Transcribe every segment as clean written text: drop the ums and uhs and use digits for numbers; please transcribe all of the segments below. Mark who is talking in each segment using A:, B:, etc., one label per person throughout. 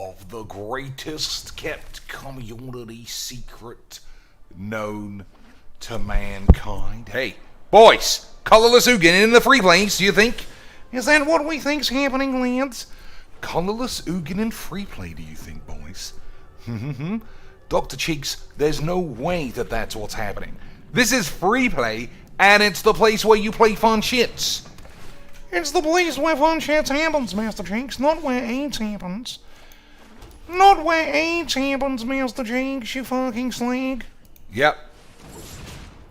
A: of the greatest kept community secret known to mankind. Hey, boys, colorless Ugin in the free plays, do you think? Is that what we think's happening, lads? Colorless Ugin in free play, do you think, boys? Dr. Cheeks, there's no way that that's what's happening. This is free play, and it's the place where you play fun shits. It's the place where fun shits happens, Master Cheeks, not where AIDS happens. Not where AIDS happens, Master Cheeks, you fucking slag. Yep.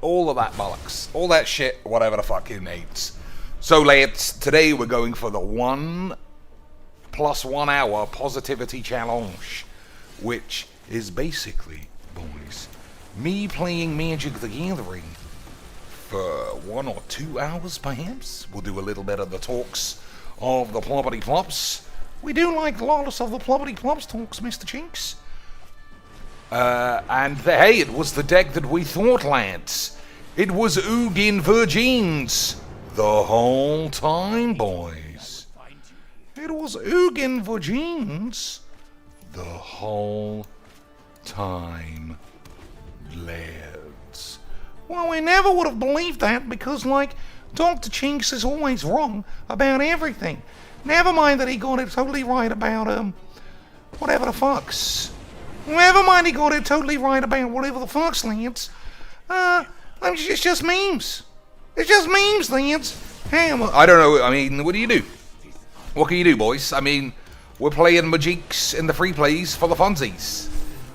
A: All of that bollocks. All that shit, whatever the fucking AIDS. So, lads, today we're going for the 1 + 1 hour positivity challenge, which is basically, boys, me playing Magic the Gathering for 1 or 2 hours, perhaps. We'll do a little bit of the talks of the ploppity plops. We do like lots of the ploppity plops talks, Mr. Chinks. Hey, it was the deck that we thought, lads. It was Ugin Virgins the whole time, boys. It was Ugin Virgins the whole time, lads. Well, we never would have believed that because, like, Dr. Chinks is always wrong about everything. Never mind that he got it totally right about, whatever the fucks. Never mind he got it totally right about whatever the fucks, lads. It's just memes. It's just memes, lads. Hey, I don't know, I mean, what do you do? What can you do, boys? I mean, we're playing Magiques in the free plays for the funsies.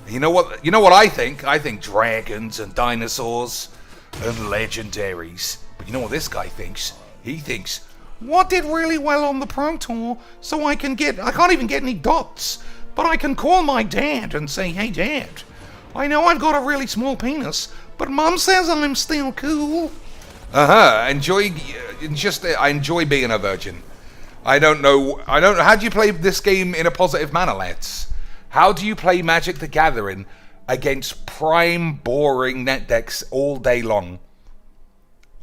A: You know what I think? I think dragons and dinosaurs and legendaries. But you know what this guy thinks? He thinks, what did really well on the Pro Tour so I can't even get any dots, but I can call my dad and say, hey dad, I know I've got a really small penis, but mum says I'm still cool. I enjoy being a virgin. I don't know, how do you play this game in a positive manner, lads? How do you play Magic the Gathering against prime, boring net decks all day long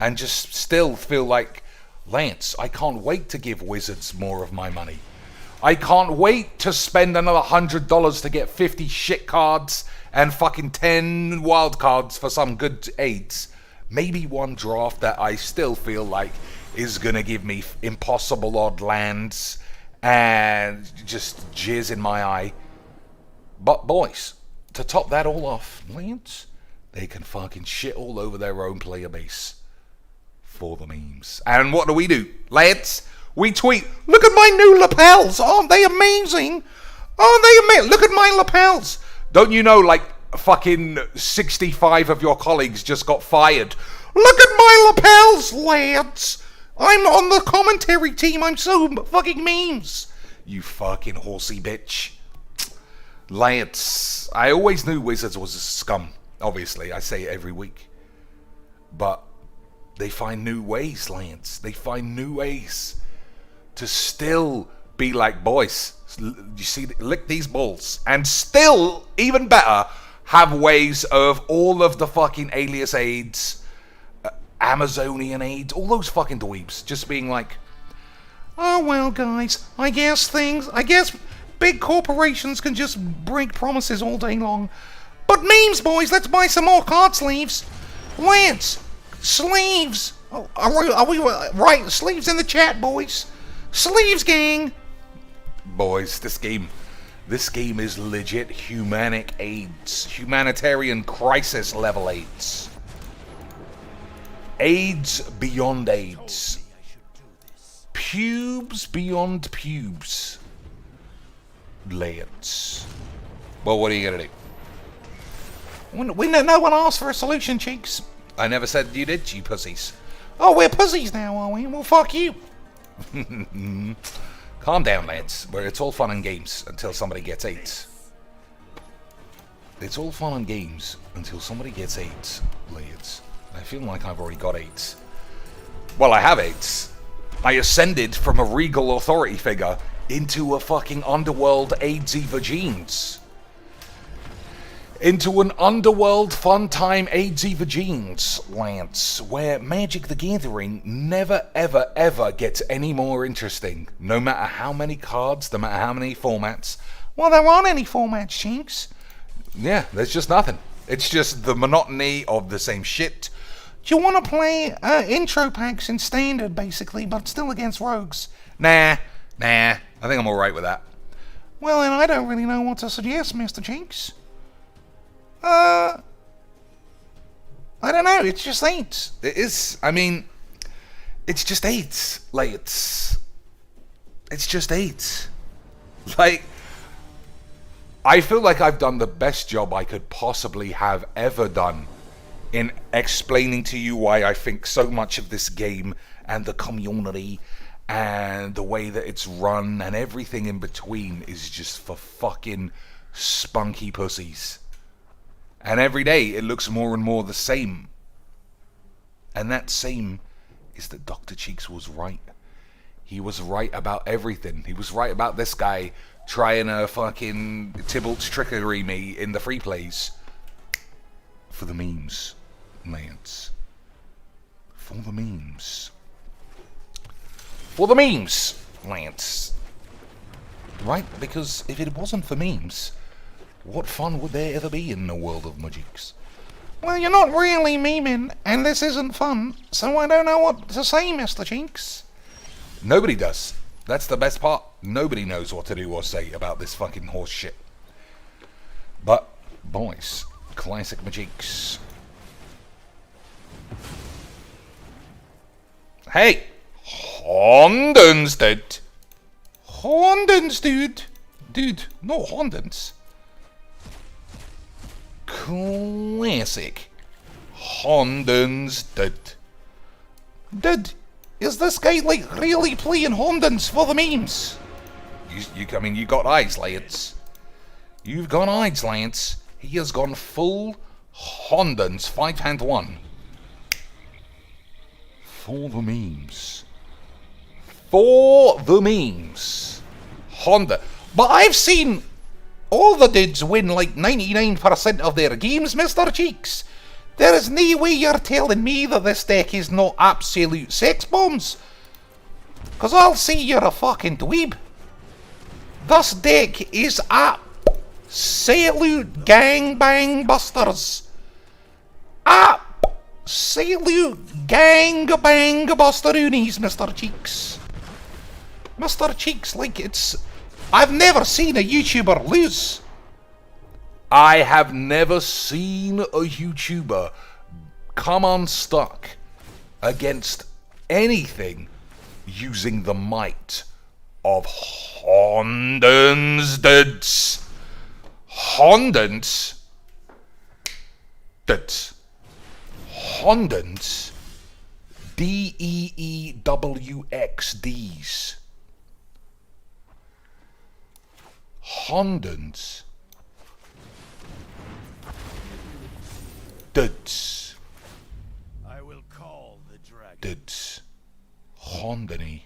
A: and just still feel like, Lance, I can't wait to give Wizards more of my money. I can't wait to spend another $100 to get 50 shit cards and fucking 10 wild cards for some good aids. Maybe one draft that I still feel like is gonna give me impossible odd lands and just jizz in my eye. But boys, to top that all off, Lance, they can fucking shit all over their own player base for the memes. And what do? Lads, we tweet, look at my new lapels, aren't they amazing? Aren't they amazing? Look at my lapels. Don't you know, like, fucking 65 of your colleagues just got fired? Look at my lapels, lads. I'm on the commentary team. I'm so fucking memes. You fucking horsey bitch. Lads, I always knew Wizards was a scum. Obviously, I say it every week. But they find new ways, Lance. They find new ways to still be like, boys, you see, lick these balls. And still, even better, have ways of all of the fucking alias aids, Amazonian aids, all those fucking dweebs just being like, oh, well, guys, I guess big corporations can just break promises all day long. But memes, boys, let's buy some more card sleeves. Lance, sleeves. Oh, are we right? Sleeves in the chat, boys. Sleeves, gang. Boys, this game is legit humanitarian crisis level AIDS. AIDS beyond AIDS. Pubes beyond pubes. Lads. Well, what are you gonna do? No one asked for a solution, Cheeks. I never said you did, you pussies. Oh, we're pussies now, are we? Well, fuck you. Calm down, lads. Where it's all fun and games until somebody gets AIDS. It's all fun and games until somebody gets AIDS, lads. I feel like I've already got AIDS. Well, I have AIDS. I ascended from a regal authority figure into a fucking underworld AIDSy vagines. Into an underworld fun time AIDSy vagines, Lance, where Magic the Gathering never ever ever gets any more interesting. No matter how many cards, no matter how many formats, Well, there aren't any formats, Chinks.
B: Yeah, there's just nothing. It's just the monotony of the same shit.
A: Do you want to play intro packs in standard, basically, but still against rogues?
B: Nah. I think I'm alright with that.
A: Well, then I don't really know what to suggest, Mr. Chinks. I don't know, it's just 8.
B: It is, I mean, it's just 8. Like, it's just 8. Like, I feel like I've done the best job I could possibly have ever done in explaining to you why I think so much of this game and the community and the way that it's run and everything in between is just for fucking spunky pussies. And every day it looks more and more the same. And that same is that Dr. Cheeks was right. He was right about everything. He was right about this guy trying to fucking Tybalt's trickery me in the free plays. For the memes, Lance. For the memes. For the memes, Lance. Right? Because if it wasn't for memes, what fun would there ever be in the world of Magics?
A: Well, you're not really memeing, and this isn't fun, so I don't know what to say, Mr. Chinks.
B: Nobody does. That's the best part. Nobody knows what to do or say about this fucking horse shit. But, boys, classic Magics. Hey! Hondens, dude.
A: Hondens, dude. Dude, no Hondens.
B: Classic Hondens, dude.
A: Dude, is this guy like really playing Hondens for the memes?
B: I mean, you got eyes, Lance. You've got eyes, Lance. He has gone full Hondens, 5-hand 1. For the memes. For the memes. Honda.
A: But I've seen all the dudes win like 99% of their games, Mr. Cheeks. There is no way you're telling me that this deck is not absolute sex bombs. Cause I'll see you're a fucking dweeb. This deck is absolute gangbang busters. Absolute gangbang busteroonies, Mr. Cheeks. Mr. Cheeks, like it's... I've never seen a YouTuber lose.
B: I have never seen a YouTuber come unstuck against anything using the might of Hondens. Hondens? Hondens? DEEWXDs. Hondens. Duds.
C: I will call the dragon.
B: Duds. Hondeny.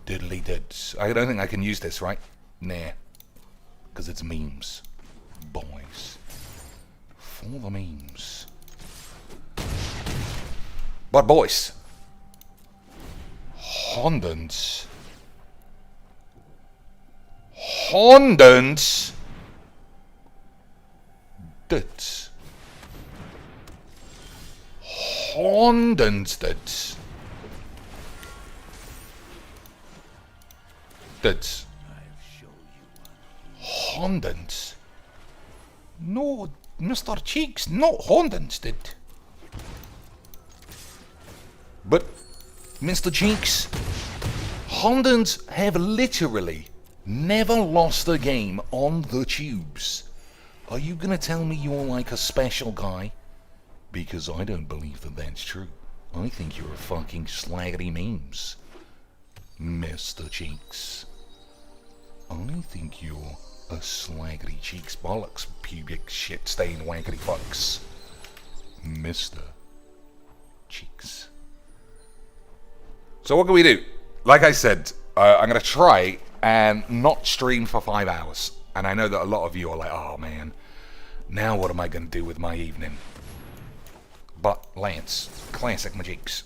B: Diddly duds. I don't think I can use this, right? Nah. Because it's memes. Boys. For the memes. But boys. Hondens. Hondens. Duds. Hondens duds. Duds.
C: I'll show you
B: Hondens.
A: No, Mr. Cheeks, not Hondens, dude.
B: But, Mr. Cheeks, Hondens have literally never lost a game on the tubes. Are you gonna tell me you're like a special guy? Because I don't believe that that's true. I think you're a fucking slaggery memes, Mr. Cheeks. I think you're a slaggery cheeks bollocks, pubic shit stained wankety fucks, Mr. Cheeks. So what can we do? Like I said, I'm gonna try and not stream for 5 hours. And I know that a lot of you are like, oh man, now what am I going to do with my evening? But Lance, classic Magics.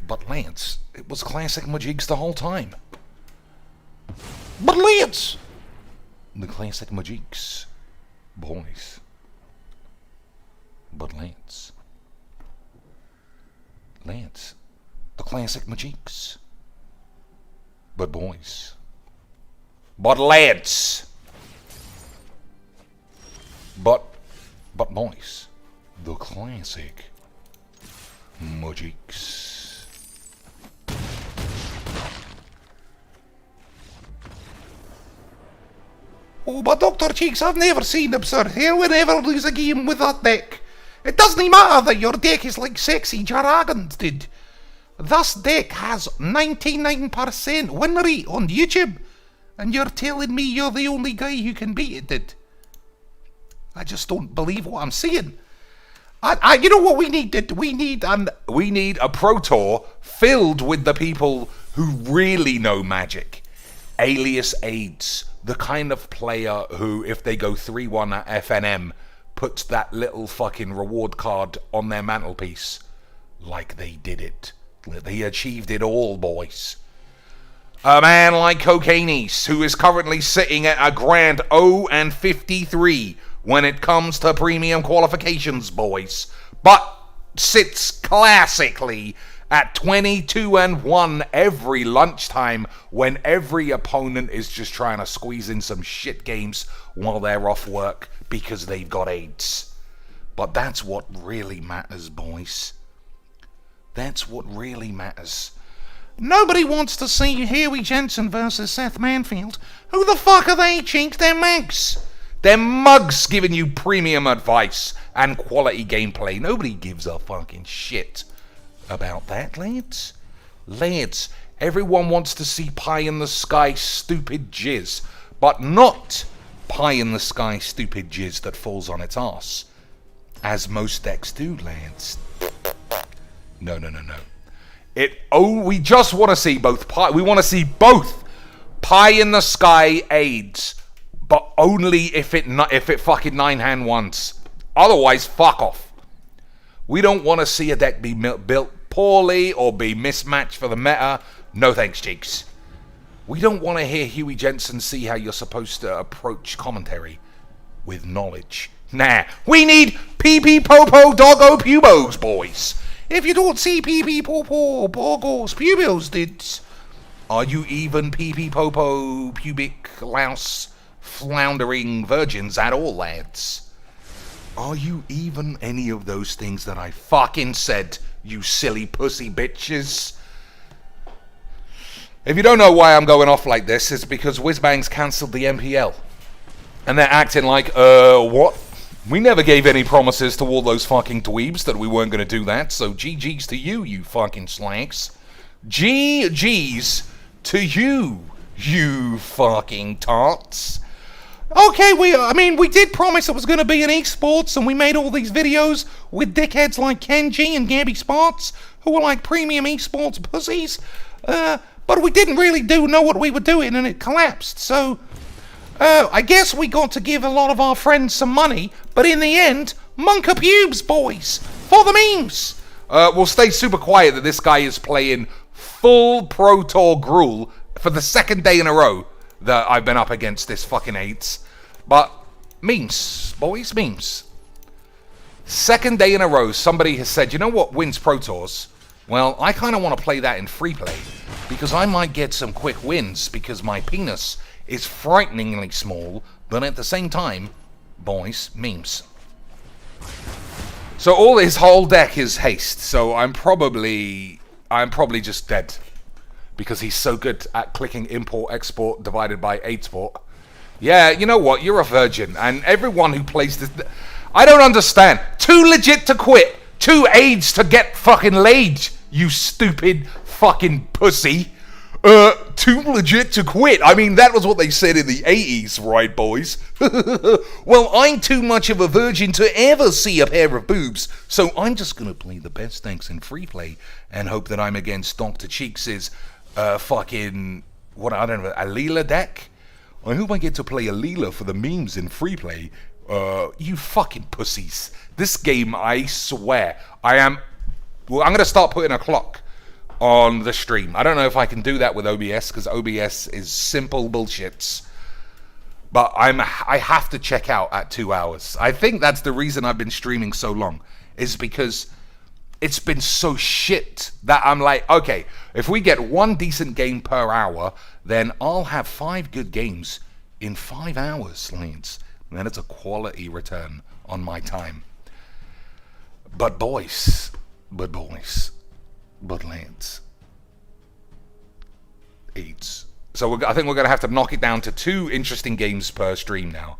B: But Lance, it was classic Magics the whole time.
A: But lads,
B: The classic magics, boys. But lads, the classic magics. But boys. But lads. But boys, the classic magics.
A: oh, but Dr. Cheeks, I've never seen him, sir. He will never lose a game with that deck. It doesn't matter that your deck is like sexy dragons did. This deck has 99% win rate on YouTube, and you're telling me you're the only guy who can beat it, did? I just don't believe what I'm saying. You know what we need, did? We need
B: a Pro Tour filled with the people who really know Magic. Alias AIDS, the kind of player who, if they go 3-1 at FNM, puts that little fucking reward card on their mantelpiece. Like they did it. They achieved it all, boys. A man like Cocainies, who is currently sitting at a grand 0-53 when it comes to premium qualifications, boys, but sits classically at 22-1 every lunchtime when every opponent is just trying to squeeze in some shit games while they're off work because they've got AIDS. But that's what really matters, boys. That's what really matters.
A: Nobody wants to see Huey Jensen versus Seth Manfield. Who the fuck are they, Cheeks? They're mugs.
B: They're mugs giving you premium advice and quality gameplay. Nobody gives a fucking shit about that, lads. Lads, everyone wants to see pie in the sky stupid jizz, but not pie in the sky stupid jizz that falls on its arse. As most decks do, lads. No. We just want to see both pie. We want to see both pie in the sky AIDS, but only if it fucking 9-hand once. Otherwise, fuck off. We don't want to see a deck be built poorly or be mismatched for the meta. No thanks, Cheeks. We don't want to hear Huey Jensen see how you're supposed to approach commentary with knowledge. Nah, we need PP Popo Doggo Pubos, boys.
A: If you don't see PP Popo Bogos Pubos, did,
B: are you even PP Popo Pubic Louse Floundering Virgins at all, lads? Are you even any of those things that I fucking said, you silly pussy bitches? If you don't know why I'm going off like this, it's because Whizbang's cancelled the MPL. And they're acting like, what? We never gave any promises to all those fucking dweebs that we weren't going to do that, so GG's to you, you fucking slags. GG's to you, you fucking tarts.
A: Okay, we did promise it was going to be an esports, and we made all these videos with dickheads like Kenji and Gabby Spots, who were like premium esports pussies, but we didn't really know what we were doing, and it collapsed, so I guess we got to give a lot of our friends some money, but in the end, monk up pubes, boys, for the memes.
B: We'll stay super quiet that this guy is playing full Pro Tour gruel for the second day in a row that I've been up against this fucking AIDS. But memes, boys, memes. Second day in a row, somebody has said, you know what wins Pro Tours? Well, I kind of want to play that in free play because I might get some quick wins because my penis is frighteningly small, but at the same time, boys, memes. So all his whole deck is haste, so I'm probably just dead. Because he's so good at clicking import, export, divided by 8-sport. Yeah, you know what? You're a virgin. And everyone who plays this... I don't understand. Too legit to quit. Too AIDS to get fucking laid, you stupid fucking pussy. Too legit to quit. I mean, that was what they said in the 80s, right, boys? Well, I'm too much of a virgin to ever see a pair of boobs, so I'm just gonna play the best decks in free play and hope that I'm against Dr. Cheeks' fucking, Alila deck? I hope I get to play Alila for the memes in free play. You fucking pussies. This game, I swear, I'm gonna start putting a clock on the stream. I don't know if I can do that with OBS, because OBS is simple bullshits. But I have to check out at 2 hours. I think that's the reason I've been streaming so long, is because it's been so shit that I'm like, okay, if we get one decent game per hour, then I'll have 5 good games in 5 hours, lads. And then it's a quality return on my time. But lads, AIDS. So I think we're going to have to knock it down to 2 interesting games per stream now.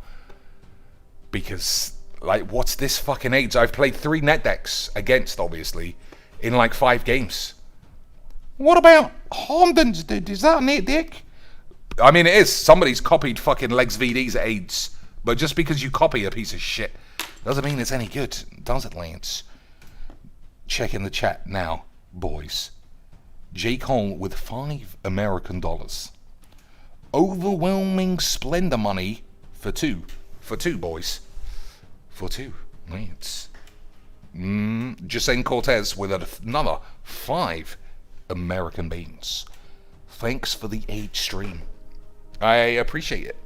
B: Because, like, what's this fucking AIDS? I've played 3 net decks against, obviously, in like 5 games.
A: What about Hamden's, dude? Is that a net deck?
B: I mean, it is. Somebody's copied fucking Legs VD's AIDS. But just because you copy a piece of shit doesn't mean it's any good, does it, Lance? Check in the chat now, boys. J. Cole with $5 American. Overwhelming splendor money for 2. For 2, boys. For 2. Lance. Jason Cortez with another 5 American beans. Thanks for the age stream. I appreciate it.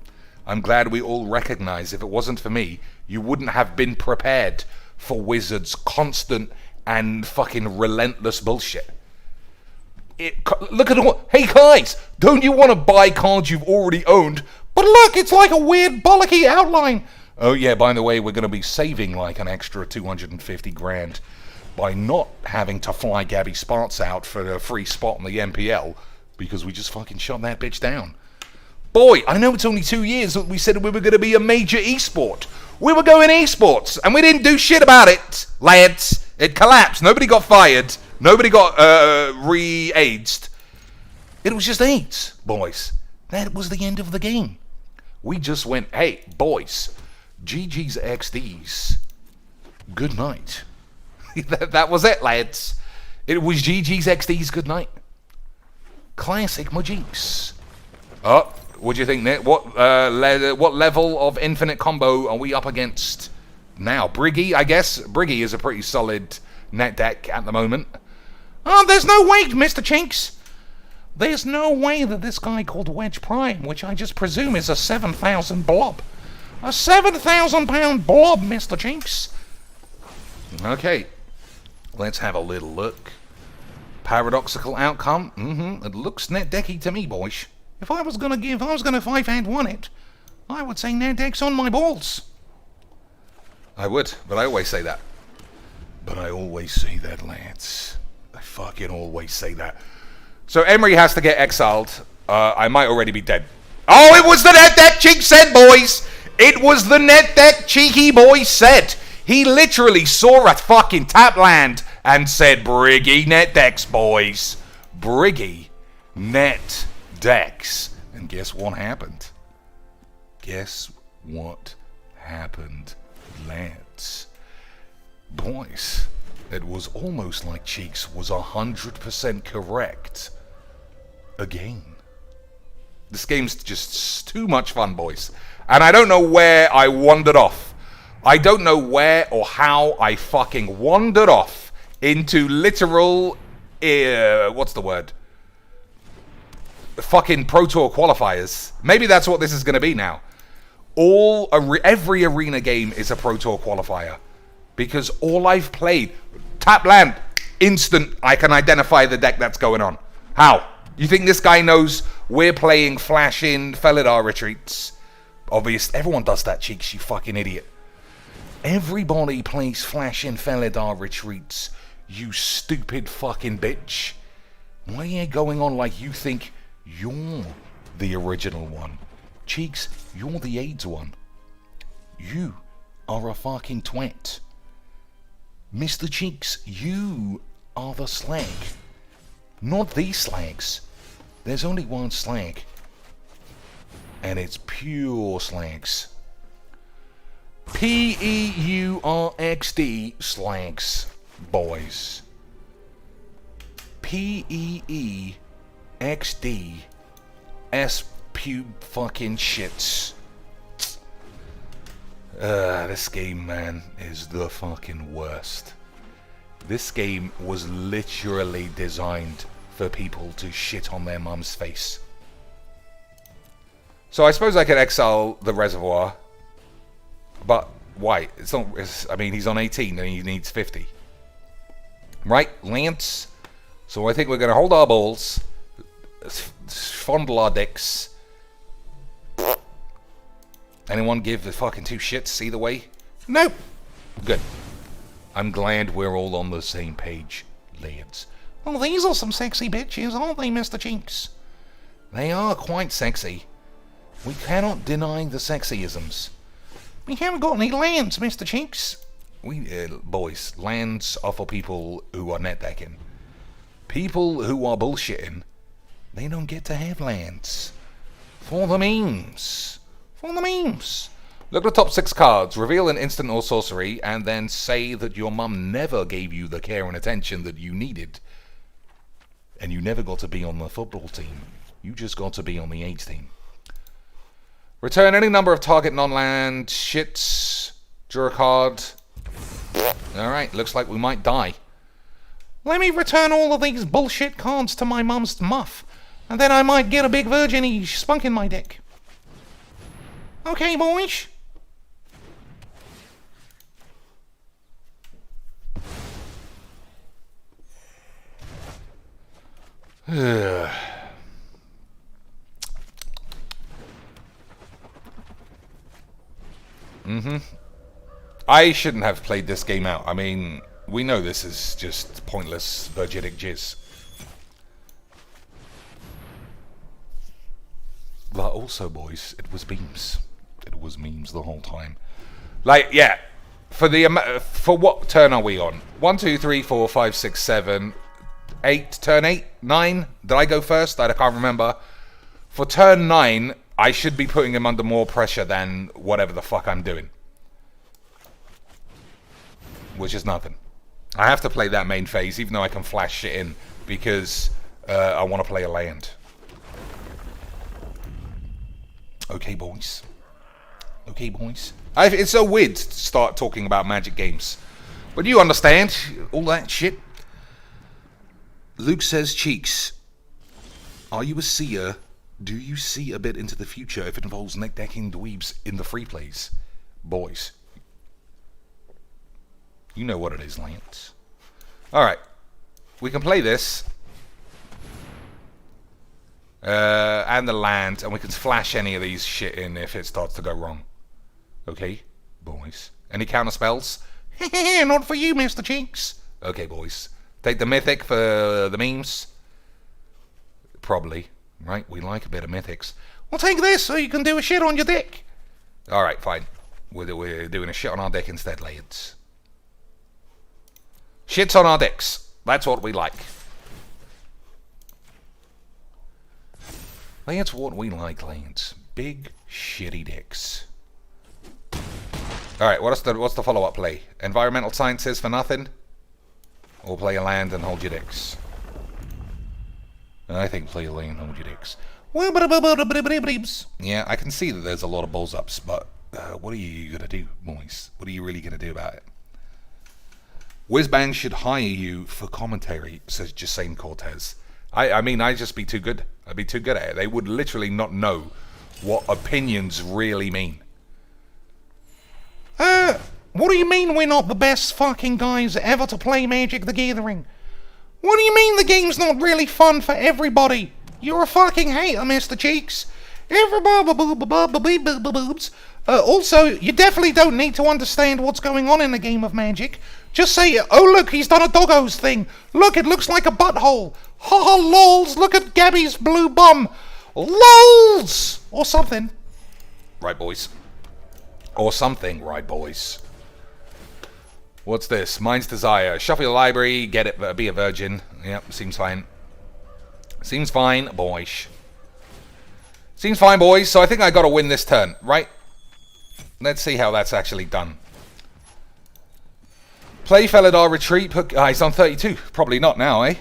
B: I'm glad we all recognize if it wasn't for me, you wouldn't have been prepared for Wizards' constant and fucking relentless bullshit. Look at all. Hey guys, don't you want to buy cards you've already owned?
A: But look, it's like a weird bollocky outline.
B: Oh yeah, by the way, we're going to be saving like an extra 250 grand by not having to fly Gabby Sparts out for a free spot in the MPL because we just fucking shut that bitch down. Boy, I know it's only 2 years that we said we were going to be a major esport. We were going esports, and we didn't do shit about it, lads. It collapsed. Nobody got fired. Nobody got re-aged. It was just AIDS, boys. That was the end of the game. We just went, hey, boys, GG's XDs. Good night. That was it, lads. It was GG's XDs. Good night. Classic Majix. Oh, what do you think, Nick? What level of infinite combo are we up against now? Briggy, I guess. Briggy is a pretty solid net deck at the moment.
A: Oh, there's no way, Mr. Chinks. There's no way that this guy called Wedge Prime, which I just presume is a 7,000 blob. A 7,000 pound blob, Mr. Chinks.
B: Okay. Let's have a little look. Paradoxical outcome. It looks net decky to me, boys.
A: If I was gonna 5-1 it, I would say net deck's on my balls.
B: I would, but I always say that. But I always say that, lads. I fucking always say that. So Emery has to get exiled. I might already be dead. Oh, it was the net deck Cheek said, boys. It was the net deck Cheeky boy said. He literally saw a fucking tap land and said, Briggy net decks, boys. Briggy net decks. And guess what happened? Guess what happened, lads? Boys, it was almost like Cheeks was 100% correct. Again. This game's just too much fun, boys. And I don't know where I wandered off. I don't know where or how I fucking wandered off into literal, what's the word? Fucking Pro Tour qualifiers. Maybe that's what this is going to be now. Every arena game is a Pro Tour qualifier. Because all I've played, tap land, instant, I can identify the deck that's going on. How? You think this guy knows we're playing Flash in Felidar retreats? Obvious, everyone does that, Cheeks, you fucking idiot. Everybody plays Flash in Felidar retreats, you stupid fucking bitch. Why are you going on like you think you're the original one? Cheeks, you're the AIDS one. You are a fucking twat. Mr. Cheeks, you are the slag. Not these slags. There's only one slag. And it's pure slags. P-E-U-R-X-D slags, boys. P-E-E-X-D S-pube fucking shits. This game, man, is the fucking worst. This game was literally designed for people to shit on their mum's face. So I suppose I could exile the reservoir. But why? It's not. I mean, he's on 18 and he needs 50. Right, Lance? So I think we're going to hold our balls, fondle our dicks. Anyone give the fucking two shits either way? Nope. Good. I'm glad we're all on the same page, lads.
A: Well, these are some sexy bitches, aren't they, Mr. Chinks?
B: They are quite sexy. We cannot deny the sexyisms.
A: We haven't got any lands, Mr. Chinks.
B: We, boys, lands are for people who are net decking. People who are bullshitting, they don't get to have lands. For the memes. For the memes. Look at the top 6 cards, reveal an instant or sorcery, and then say that your mum never gave you the care and attention that you needed. And you never got to be on the football team. You just got to be on the H team. Return any number of target non-land shits. Draw a card. Alright, looks like we might die.
A: Let me return all of these bullshit cards to my mum's muff, and then I might get a big virgin spunk in my dick. Okay, boys?
B: I shouldn't have played this game out. I mean, we know this is just pointless virginic jizz. But also, boys, it was memes. It was memes the whole time. Like, yeah. For what turn are we on? 1, 2, 3, 4, 5, 6, 7, 8. Turn 8, 9. Did I go first? I can't remember. For turn 9, I should be putting him under more pressure than whatever the fuck I'm doing. Which is nothing. I have to play that main phase, even though I can flash shit in, because I want to play a land. Okay, boys. Okay, boys. It's so weird to start talking about Magic games. But you understand all that shit. Luke says, Cheeks, are you a seer? Do you see a bit into the future if it involves neck-decking dweebs in the free plays? Boys. You know what it is, Lance. Alright. We can play this. And the land. And we can flash any of these shit in if it starts to go wrong. Okay, boys. Any counter spells?
A: Not for you, Mr. Cheeks.
B: Okay, boys. Take the mythic for the memes. Probably. Right? We like a bit of mythics.
A: Well, take this so you can do a shit on your dick.
B: Alright, fine. We're doing a shit on our dick instead, lads. Shits on our dicks. That's what we like. That's what we like, lads. Big, shitty dicks. Alright, what's the follow-up play? Environmental sciences for nothing? Or play a land and hold your dicks? I think play a land and hold your dicks. Yeah, I can see that there's a lot of balls ups, but what are you going to do, boys? What are you really going to do about it? Whizbang should hire you for commentary, says Jasane Cortez. I mean, I'd just be too good. I'd be too good at it. They would literally not know what opinions really mean.
A: What do you mean we're not the best fucking guys ever to play Magic the Gathering? What do you mean the game's not really fun for everybody? You're a fucking hater, Mr. Cheeks. Also, you definitely don't need to understand what's going on in the game of Magic. Just say, oh look, he's done a doggo's thing. Look, it looks like a butthole. Ha ha lols, look at Gabby's blue bum. Lols! Or something.
B: Right, boys. Or something, right, boys. What's this? Mind's Desire. Shuffle your library, get it, be a virgin. Yep, seems fine. Seems fine, boys. Seems fine, boys. So I think I got to win this turn, right? Let's see how that's actually done. Play Felidar Retreat. He's on 32. Probably not now, eh?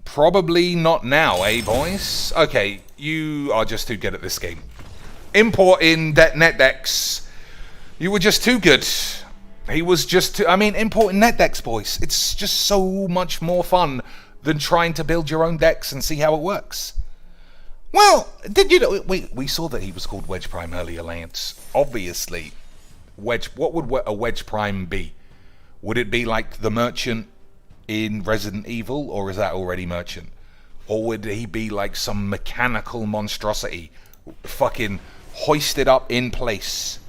B: Probably not now, eh, boys? Okay, you are just too good at this game. Import in net decks. You were just too good. He was just too... I mean, import in net decks, boys. It's just so much more fun than trying to build your own decks and see how it works. Well, did you know? We saw that he was called Wedge Prime earlier, Lance. Obviously, Wedge. What would a Wedge Prime be? Would it be like the Merchant in Resident Evil, or is that already Merchant? Or would he be like some mechanical monstrosity, fucking hoisted up in place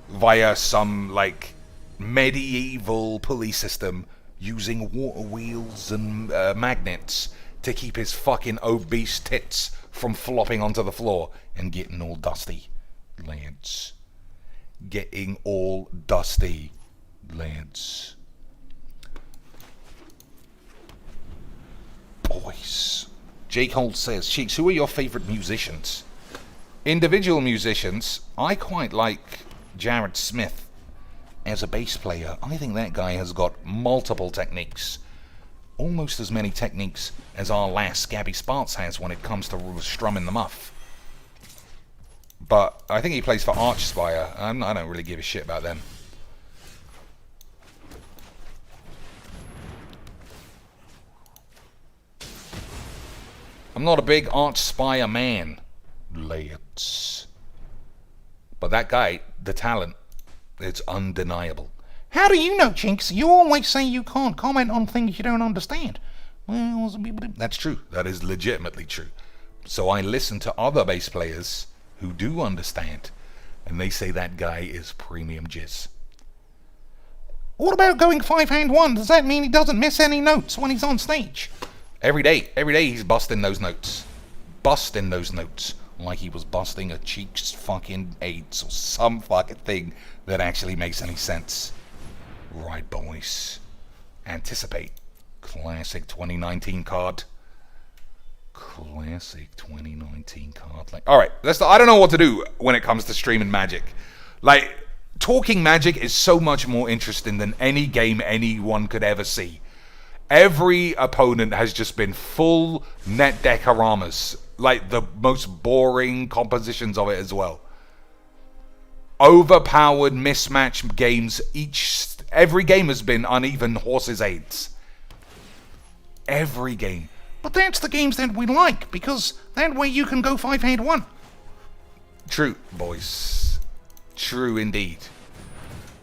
B: via some like medieval pulley system using water wheels and magnets to keep his fucking obese tits from flopping onto the floor and getting all dusty, Lance? Getting all dusty, Lance. Boys. Jake Holt says, Cheeks, who are your favourite musicians? Individual musicians, I quite like Jared Smith as a bass player. I think that guy has got multiple techniques. Almost as many techniques as our last Gabby Sparks has when it comes to strumming the muff. But I think he plays for Archspire. I don't really give a shit about them. I'm not a big Archspire man, lads. But that guy, the talent, it's undeniable.
A: How do you know, Chinks? You always say you can't comment on things you don't understand. Well,
B: that's true. That is legitimately true. So I listen to other bass players who do understand, and they say that guy is premium jizz.
A: What about going 5-hand-1? Does that mean he doesn't miss any notes when he's on stage?
B: Every day he's busting those notes. Busting those notes. Like he was busting a Cheeks fucking AIDS or some fucking thing that actually makes any sense. Right, boys. Anticipate. Classic 2019 card. Classic 2019 card. Like, alright, I don't know what to do when it comes to streaming Magic. Like, talking Magic is so much more interesting than any game anyone could ever see. Every opponent has just been full net deckoramas. Like, the most boring compositions of it as well. Overpowered mismatch games. Every game has been uneven horses' aids. Every game.
A: But that's the games that we like, because that way you can go 5-hand-1.
B: True, boys. True indeed.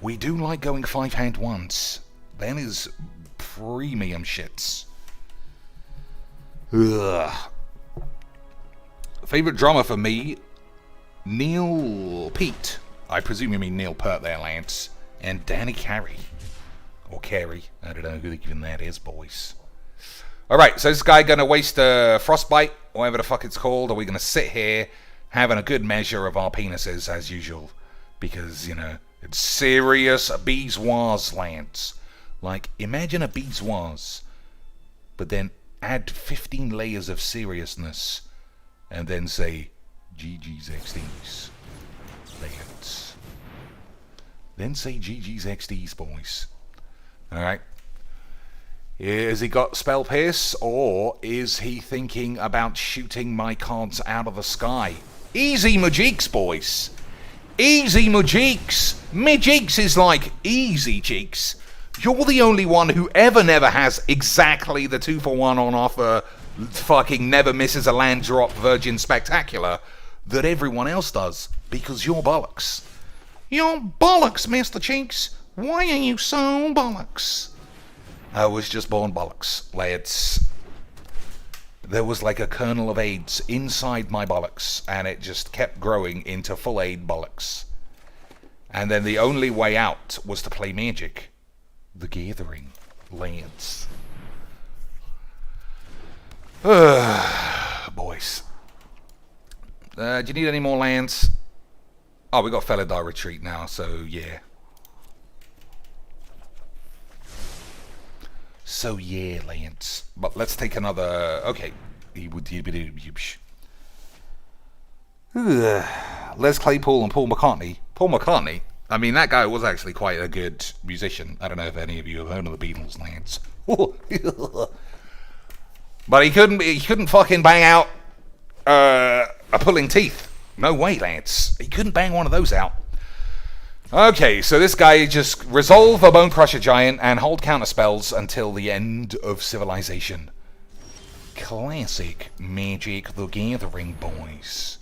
B: We do like going 5-hand-1s. That is premium shits. Ugh. Favorite drummer for me, Neil Pete. I presume you mean Neil Peart there, Lance. And Danny Carey. Or Carey. I don't know who even that is, boys. Alright, so this guy gonna waste a frostbite, whatever the fuck it's called, or we gonna sit here having a good measure of our penises as usual? Because, you know, it's serious beeswax, Lance. Like, imagine a beeswax, but then add 15 layers of seriousness, and then say, GG's XDs, Lance. Then say GG's XDs, boys. Alright. Has he got Spell Pierce, or is he thinking about shooting my cards out of the sky? Easy Majeeks, boys. Easy Majeeks. Majeeks is like easy cheeks. You're the only one who never has exactly the 2-for-1 on offer, fucking never misses a land drop Virgin Spectacular that everyone else does, because you're bollocks.
A: You're bollocks, Mr. Cheeks. Why are you so bollocks?
B: I was just born bollocks, lads. There was like a kernel of AIDS inside my bollocks, and it just kept growing into full aid bollocks. And then the only way out was to play Magic. The Gathering, lads. Boys. Do you need any more lands? Oh, we got Felidar Retreat now, so yeah. So yeah, Lance. But let's take another. Okay. Les Claypool and Paul McCartney. Paul McCartney. I mean, that guy was actually quite a good musician. I don't know if any of you have heard of the Beatles, Lance. But he couldn't fucking bang out a Pulling Teeth. No way, Lance. He couldn't bang one of those out. Okay, so this guy just resolve a Bone Crusher Giant and hold counter spells until the end of civilization. Classic Magic the Gathering, boys.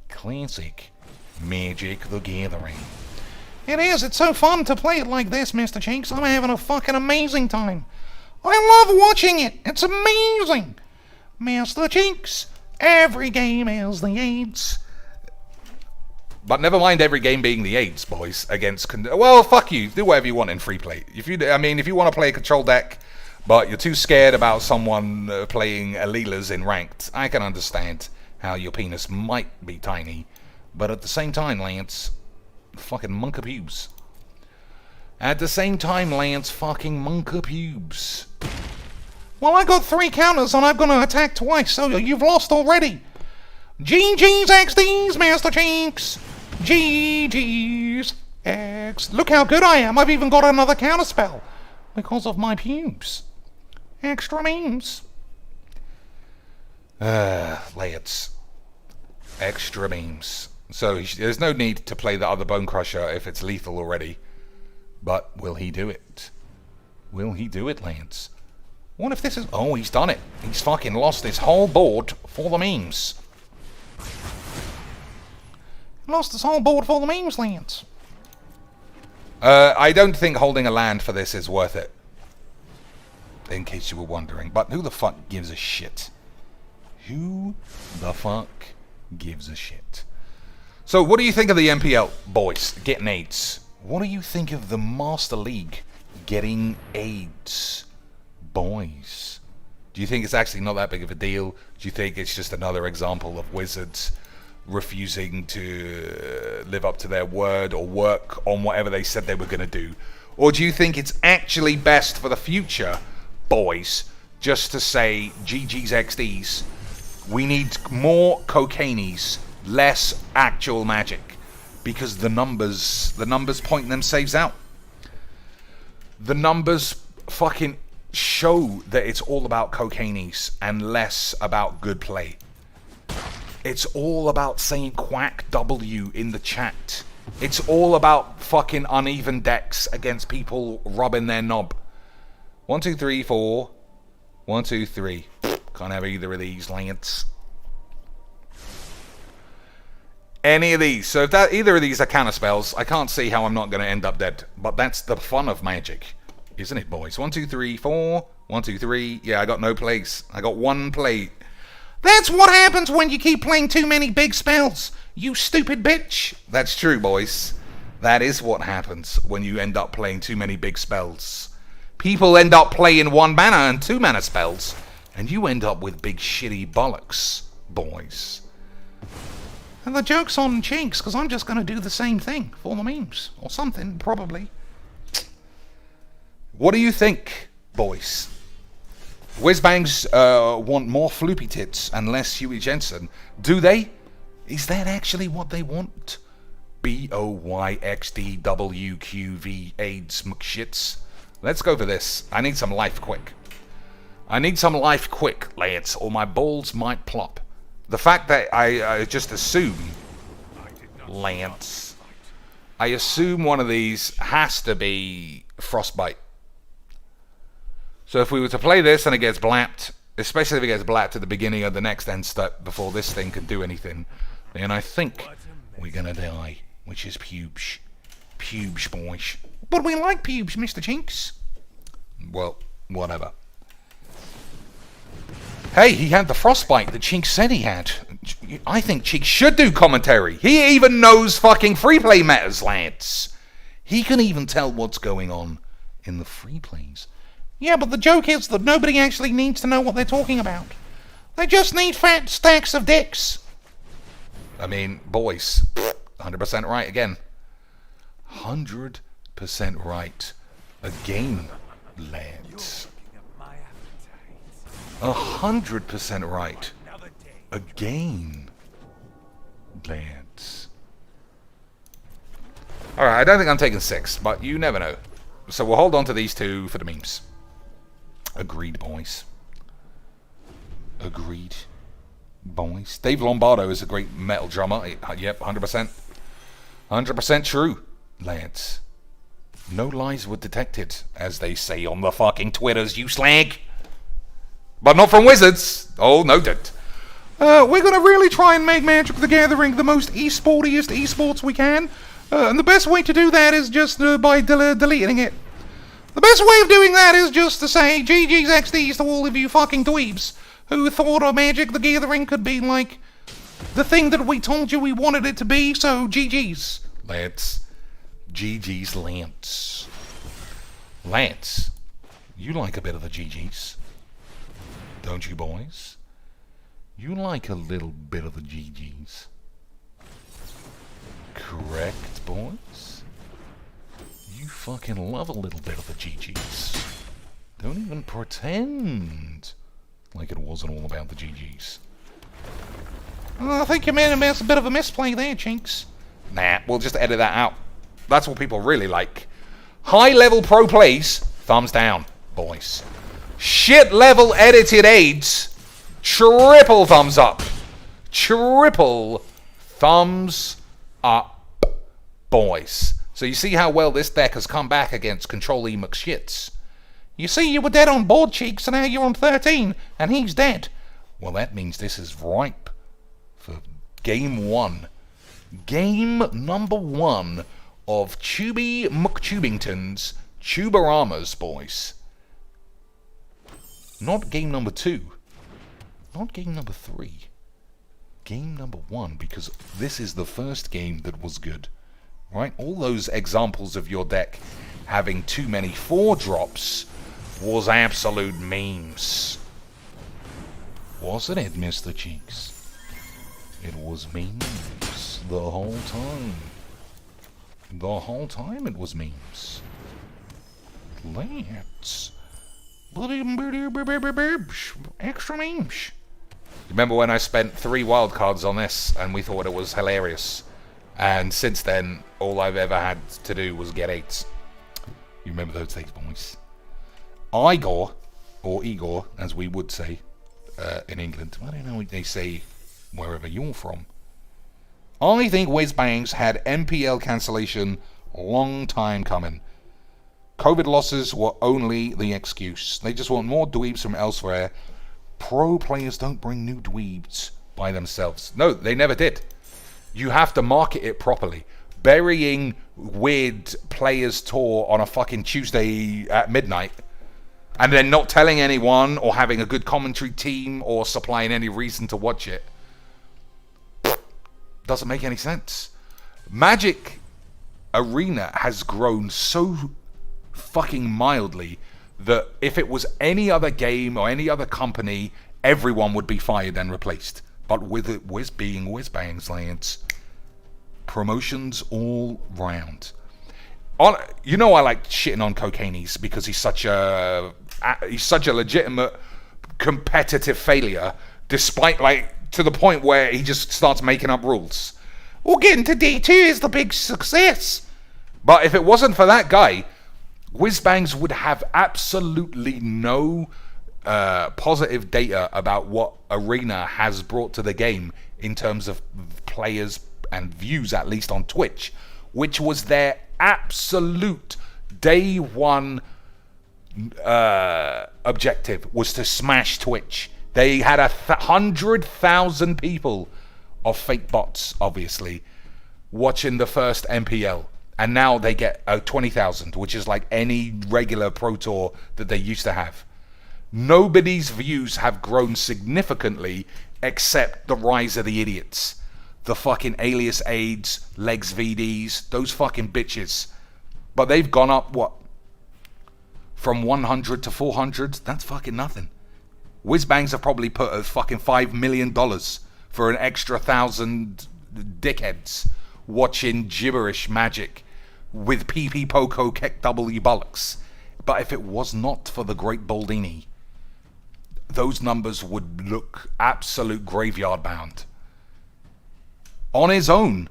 B: Classic Magic the Gathering.
A: It is. It's so fun to play it like this, Mr. Chinks. I'm having a fucking amazing time. I love watching it. It's amazing. Mr. Chinks, every game is the AIDS.
B: But never mind every game being the AIDS, boys. Against well, fuck you. Do whatever you want in free play. If you want to play a control deck, but you're too scared about someone playing Aleelas in ranked, I can understand how your penis might be tiny. But at the same time, Lance, fucking monk of pubes. At the same time, Lance, fucking monk of pubes.
A: Well, I got 3 counters and I'm gonna attack twice, so you've lost already. GG's XD's, Master Chinks. GG's X. Look how good I am. I've even got another counter spell because of my pubes. Extra memes.
B: Lance. Extra memes. So there's no need to play the other Bone Crusher if it's lethal already. But will he do it? Will he do it, Lance? What if this is... Oh, he's done it. He's fucking lost his whole board for the memes.
A: Lost his whole board for the memes, Lance.
B: I don't think holding a land for this is worth it. In case you were wondering. But who the fuck gives a shit? Who the fuck gives a shit? So, what do you think of the MPL, boys, getting AIDS? What do you think of the Master League getting AIDS, boys? Do you think it's actually not that big of a deal? Do you think it's just another example of Wizards refusing to live up to their word or work on whatever they said they were going to do? Or do you think it's actually best for the future, boys, just to say, GG's XDs, we need more cocainies, less actual magic, because the numbers point themselves out. The numbers fucking show that it's all about cocainies and less about good play. It's all about saying quack W in the chat. It's all about fucking uneven decks against people rubbing their knob. 1, 2, 3, 4. 1, 2, 3. Can't have either of these, Lance. Any of these. So if either of these are counter spells, I can't see how I'm not going to end up dead. But that's the fun of Magic, isn't it, boys? 1, 2, 3, 4. 1, 2, 3. Yeah, I got no plays. I got 1 play.
A: That's what happens when you keep playing too many big spells, you stupid bitch.
B: That's true, boys. That is what happens when you end up playing too many big spells. People end up playing 1 mana and 2 mana spells, and you end up with big shitty bollocks, boys.
A: And the joke's on Chinks, because I'm just going to do the same thing for the memes. Or something, probably.
B: What do you think, boys? Whizbangs want more floopy tits and less Huey Jensen. Do they? Is that actually what they want? BOYXDWQV AIDS McShits. Let's go for this. I need some life quick. I need some life quick, Lance, or my balls might plop. The fact that I just assume, Lance, I assume one of these has to be Frostbite. So if we were to play this and it gets blapped, especially if it gets blapped at the beginning of the next end step before this thing can do anything, then I think we're gonna die, which is pubes. Pubes, boys.
A: But we like pubes, Mr. Chinks.
B: Well, whatever. Hey, he had the frostbite that Chinks said he had. I think Chinks should do commentary. He even knows fucking free play matters, Lance. He can even tell what's going on in the free plays.
A: Yeah, but the joke is that nobody actually needs to know what they're talking about. They just need fat stacks of dicks.
B: I mean, boys, 100% right again. 100% right again, lads. 100% right again, lads. Alright, I don't think I'm taking 6, but you never know. So we'll hold on to these 2 for the memes. Agreed, boys. Agreed, boys. Dave Lombardo is a great metal drummer. Yep, 100%. 100% true, Lance. No lies were detected, as they say on the fucking Twitters, you slag. But not from wizards. Oh, noted.
A: We're gonna really try and make Magic the Gathering the most esportiest esports we can. And the best way to do that is just by deleting it. The best way of doing that is just to say GG's XDs to all of you fucking dweebs who thought Magic the Gathering could be like the thing that we told you we wanted it to be, so GG's.
B: Lance. GG's Lance. Lance, you like a bit of the GG's. Don't you, boys? You like a little bit of the GG's. Correct, boys? You fucking love a little bit of the GG's. Don't even pretend like it wasn't all about the GG's.
A: I think you made a bit of a misplay there, Chinks.
B: Nah, we'll just edit that out. That's what people really like. High-level pro plays, thumbs down, boys. Shit-level edited aids, triple thumbs up. Triple thumbs up, boys. So you see how well this deck has come back against Control E McShits.
A: You see, you were dead on board, Cheeks, and now you're on 13, and he's dead.
B: Well, that means this is ripe for game one. Game number one of Chubby McTubington's Tubaramas, boys. Not game number two. Not game number three. Game number one, because this is the first game that was good. Right? All those examples of your deck having too many 4-drops was absolute memes. Wasn't it, Mr. Cheeks? It was memes the whole time. The whole time it was memes. Lance. Extra memes. Remember when I spent 3 wildcards on this and we thought it was hilarious? And since then, all I've ever had to do was get 8s. You remember those days, boys? Igor, or Igor, as we would say in England. I don't know what they say wherever you're from. I think Whizbangs had MPL cancellation long time coming. COVID losses were only the excuse. They just want more dweebs from elsewhere. Pro players don't bring new dweebs by themselves. No, they never did. You have to market it properly. Burying weird players tour on a fucking Tuesday at midnight and then not telling anyone or having a good commentary team or supplying any reason to watch it doesn't make any sense. Magic Arena has grown so fucking mildly that if it was any other game or any other company, everyone would be fired and replaced. But with it being Whizbangs, Lance, promotions all round. You know I like shitting on Cocaineys because he's such a legitimate competitive failure, despite to the point where he just starts making up rules.
A: Well, getting to D2 is the big success.
B: But if it wasn't for that guy, Whizbangs would have absolutely no positive data about what Arena has brought to the game in terms of players and views, at least on Twitch, which was their absolute day one objective, was to smash Twitch. They had 100,000 people of fake bots, obviously, watching the first MPL. And now they get 20,000, which is like any regular Pro Tour that they used to have. Nobody's views have grown significantly except the rise of the idiots. The fucking Alias AIDS, Legs VDs, those fucking bitches. But they've gone up, what? From 100 to 400? That's fucking nothing. Whizbangs have probably put a fucking $5 million for an extra 1,000 dickheads watching gibberish Magic with PP Poco Keck W bollocks. But if it was not for the great Baldini, those numbers would look absolute graveyard bound. On his own,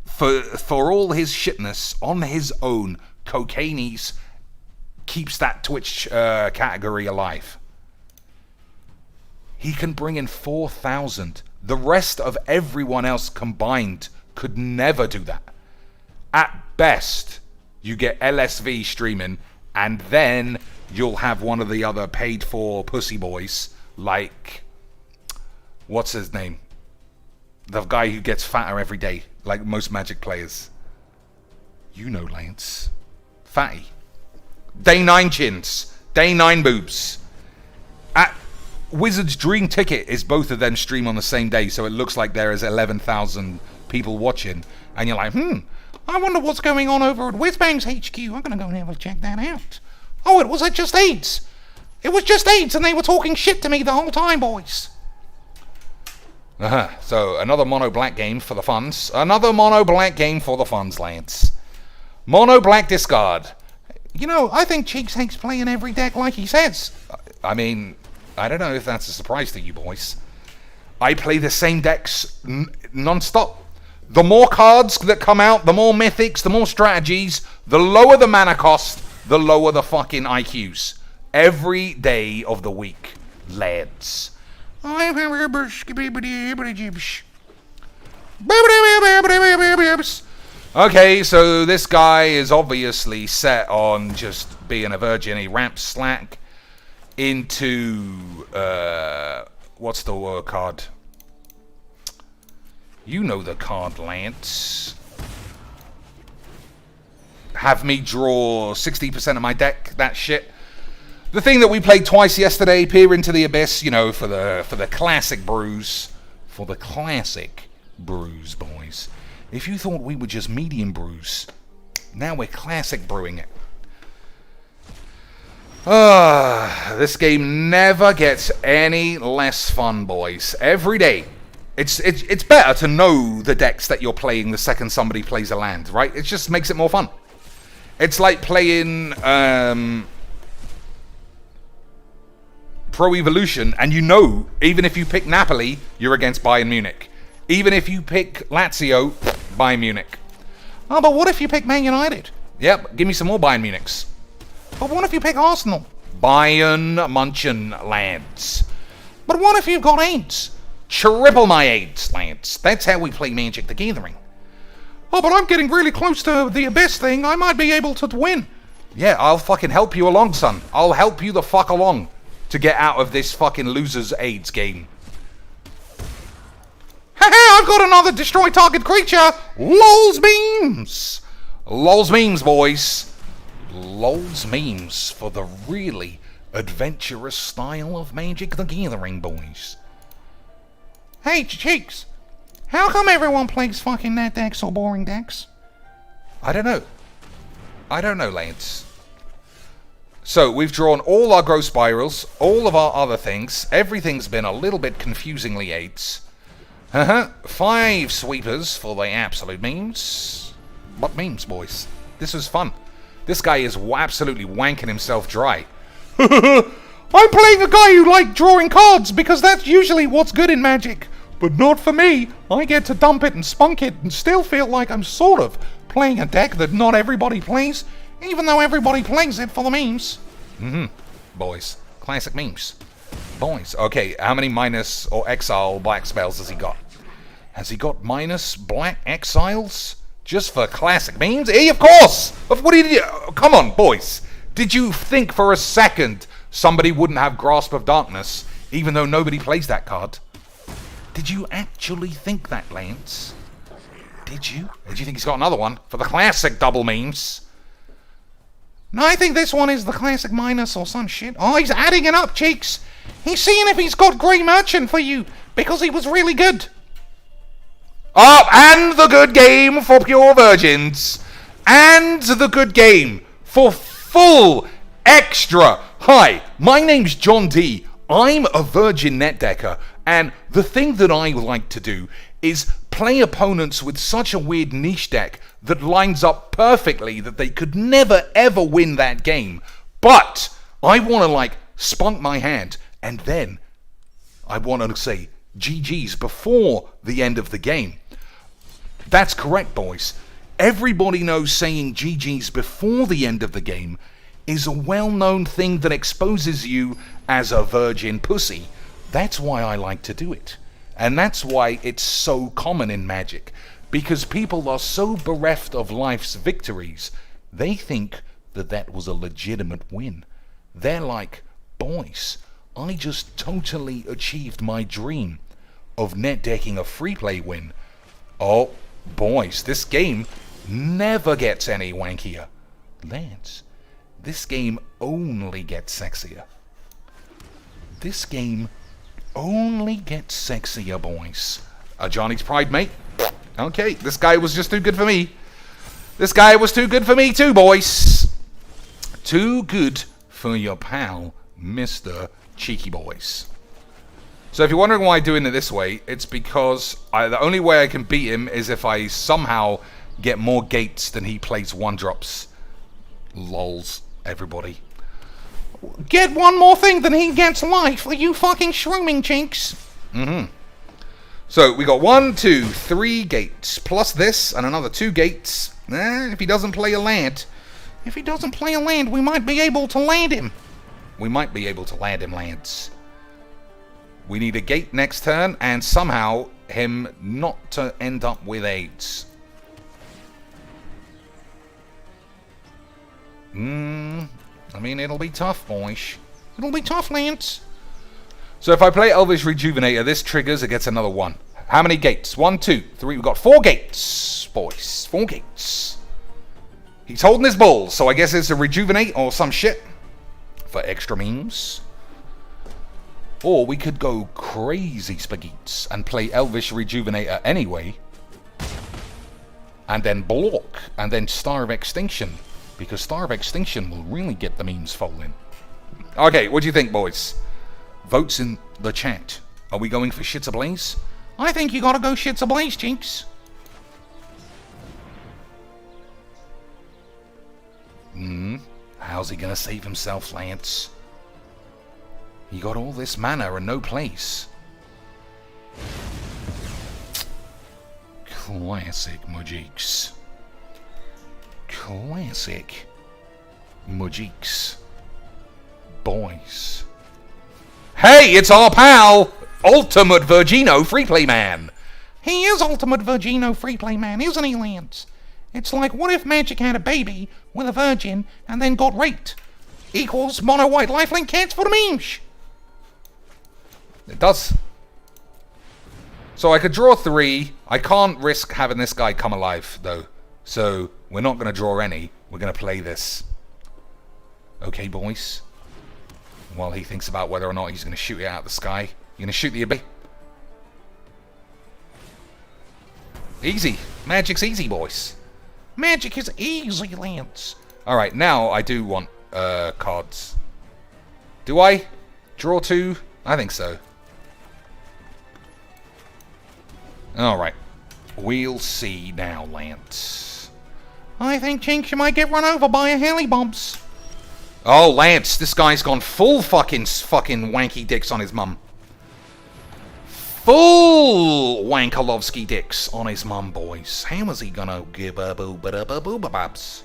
B: for all his shitness, on his own, Cocaineys keeps that Twitch category alive. He can bring in 4,000. The rest of everyone else combined could never do that. At best, you get LSV streaming, and then you'll have one of the other paid-for pussy boys, like, what's his name? The guy who gets fatter every day, like most Magic players. You know, Lance. Fatty. Day 9 chins. Day 9 boobs. At Wizard's Dream Ticket is both of them stream on the same day, so it looks like there is 11,000 people watching, and you're like,
A: I wonder what's going on over at Whizbang's HQ. I'm going to go and have a check that out. Oh, it was just AIDS. It was just AIDS, and they were talking shit to me the whole time, boys.
B: So, another mono black game for the funds. Another mono black game for the funds, Lance. Mono black discard.
A: You know, I think Cheeks hates playing every deck like he says.
B: I mean, I don't know if that's a surprise to you boys. I play the same decks non-stop. The more cards that come out, the more mythics, the more strategies, the lower the mana cost, the lower the fucking IQs. Every day of the week, lads. Okay, so this guy is obviously set on just being a virgin. He ramps slack into what's the word card? You know the card, Lance. Have me draw 60% of my deck. That shit. The thing that we played twice yesterday, Peer into the Abyss, you know, for the classic brews. For the classic brews, boys. If you thought we were just medium brews, now we're classic brewing it. This game never gets any less fun, boys. Every day. It's better to know the decks that you're playing the second somebody plays a land, right? It just makes it more fun. It's like playing Pro Evolution, and you know, even if you pick Napoli, you're against Bayern Munich. Even if you pick Lazio, Bayern Munich.
A: Oh, but what if you pick Man United?
B: Yep, give me some more Bayern Munichs.
A: But what if you pick Arsenal?
B: Bayern Munchen, lads.
A: But what if you've got AIDS?
B: Triple my AIDS, lads. That's how we play Magic the Gathering.
A: Oh, but I'm getting really close to the Abyss thing. I might be able to win.
B: Yeah, I'll fucking help you along, son. I'll help you the fuck along to get out of this fucking loser's AIDS game.
A: I've got another destroy target creature. LOL's memes.
B: LOL's memes, boys. LOL's memes for the really adventurous style of Magic the Gathering, boys.
A: Hey, Cheeks. How come everyone plays fucking that decks or boring decks?
B: I don't know. I don't know, Lance. So, we've drawn all our growth spirals, all of our other things. Everything's been a little bit confusingly AIDS. 5 sweepers for the absolute memes. What memes, boys? This was fun. This guy is absolutely wanking himself dry.
A: I'm playing a guy who likes drawing cards because that's usually what's good in Magic. But not for me. I get to dump it and spunk it and still feel like I'm sort of playing a deck that not everybody plays, even though everybody plays it for the memes.
B: Boys. Classic memes. Boys. Okay, how many minus or exile black spells has he got? Has he got minus black exiles? Just for classic memes? Of course! What did you... Come on, boys. Did you think for a second somebody wouldn't have Grasp of Darkness, even though nobody plays that card? Did you actually think that, Lance? Did you? Did you think he's got another one for the classic double memes?
A: No, I think this one is the classic minus or some shit. Oh, he's adding it up, Cheeks. He's seeing if he's got Grey Merchant for you, because he was really good.
B: Oh, and the good game for pure virgins. And the good game for full extra. Hi, my name's John D. I'm a virgin net decker, and the thing that I like to do is play opponents with such a weird niche deck that lines up perfectly that they could never ever win that game. But I want to spunk my hand, and then I want to say GG's before the end of the game. That's correct, boys. Everybody knows saying GG's before the end of the game is a well-known thing that exposes you as a virgin pussy. That's why I like to do it. And that's why it's so common in Magic. because people are so bereft of life's victories, they think that that was a legitimate win. They're like, boys, I just totally achieved my dream of net decking a free play win. Oh, boys, this game never gets any wankier. Lads, this game only gets sexier. This game only gets sexier, boys. Johnny's pride, mate. Okay, this guy was just too good for me. This guy was too good for me too, boys. Too good for your pal, Mr. Cheeky Boys. So if you're wondering why I'm doing it this way, it's because the only way I can beat him is if I somehow get more gates than he plays 1-drops. Lols, everybody.
A: Get one more thing than he gets life. Are you fucking shrooming, chinks?
B: So we got 1, 2, 3 gates, plus this and another 2 gates. If he doesn't play a land.
A: If he doesn't play a land, we might be able to land him.
B: We might be able to land him, lads. We need a gate next turn, and somehow him not to end up with AIDS. I mean, it'll be tough, boys.
A: It'll be tough, Lance.
B: So if I play Elvish Rejuvenator, this triggers, it gets another 1. How many gates? 1, 2, 3. We've got 4 gates, boys. 4 gates. He's holding his balls, so I guess it's a Rejuvenate or some shit for extra memes. Or we could go crazy spaghetti and play Elvish Rejuvenator anyway. And then block, and then Star of Extinction. Because Star of Extinction will really get the memes falling. Okay, what do you think, boys? Votes in the chat. Are we going for shits ablaze?
A: I think you gotta go shits ablaze, chinks.
B: How's he gonna save himself, Lance? He got all this mana and no place. Classic Mujiks. Classic Mujiks. Boys. Hey, it's our pal! Ultimate Virgino Freeplay Man!
A: He is Ultimate Virgino Freeplay Man, isn't he, Lance? It's like, what if Magic had a baby with a virgin and then got raped? Equals mono white lifelink cats for the memes.
B: It does. So I could draw 3. I can't risk having this guy come alive, though. So we're not going to draw any. We're going to play this. Okay, boys? While he thinks about whether or not he's going to shoot it out of the sky. You're going to shoot the ability. Easy. Magic's easy, boys.
A: Magic is easy, Lance.
B: Alright, now I do want cards. Do I? Draw 2? I think so. Alright. We'll see now, Lance.
A: I think, Chinks, you might get run over by a heli bumps.
B: Oh, Lance, this guy's gone full fucking wanky dicks on his mum. Full Wankalovsky dicks on his mum, boys. How is he gonna give a boo-ba-da-ba-boo-ba-babs?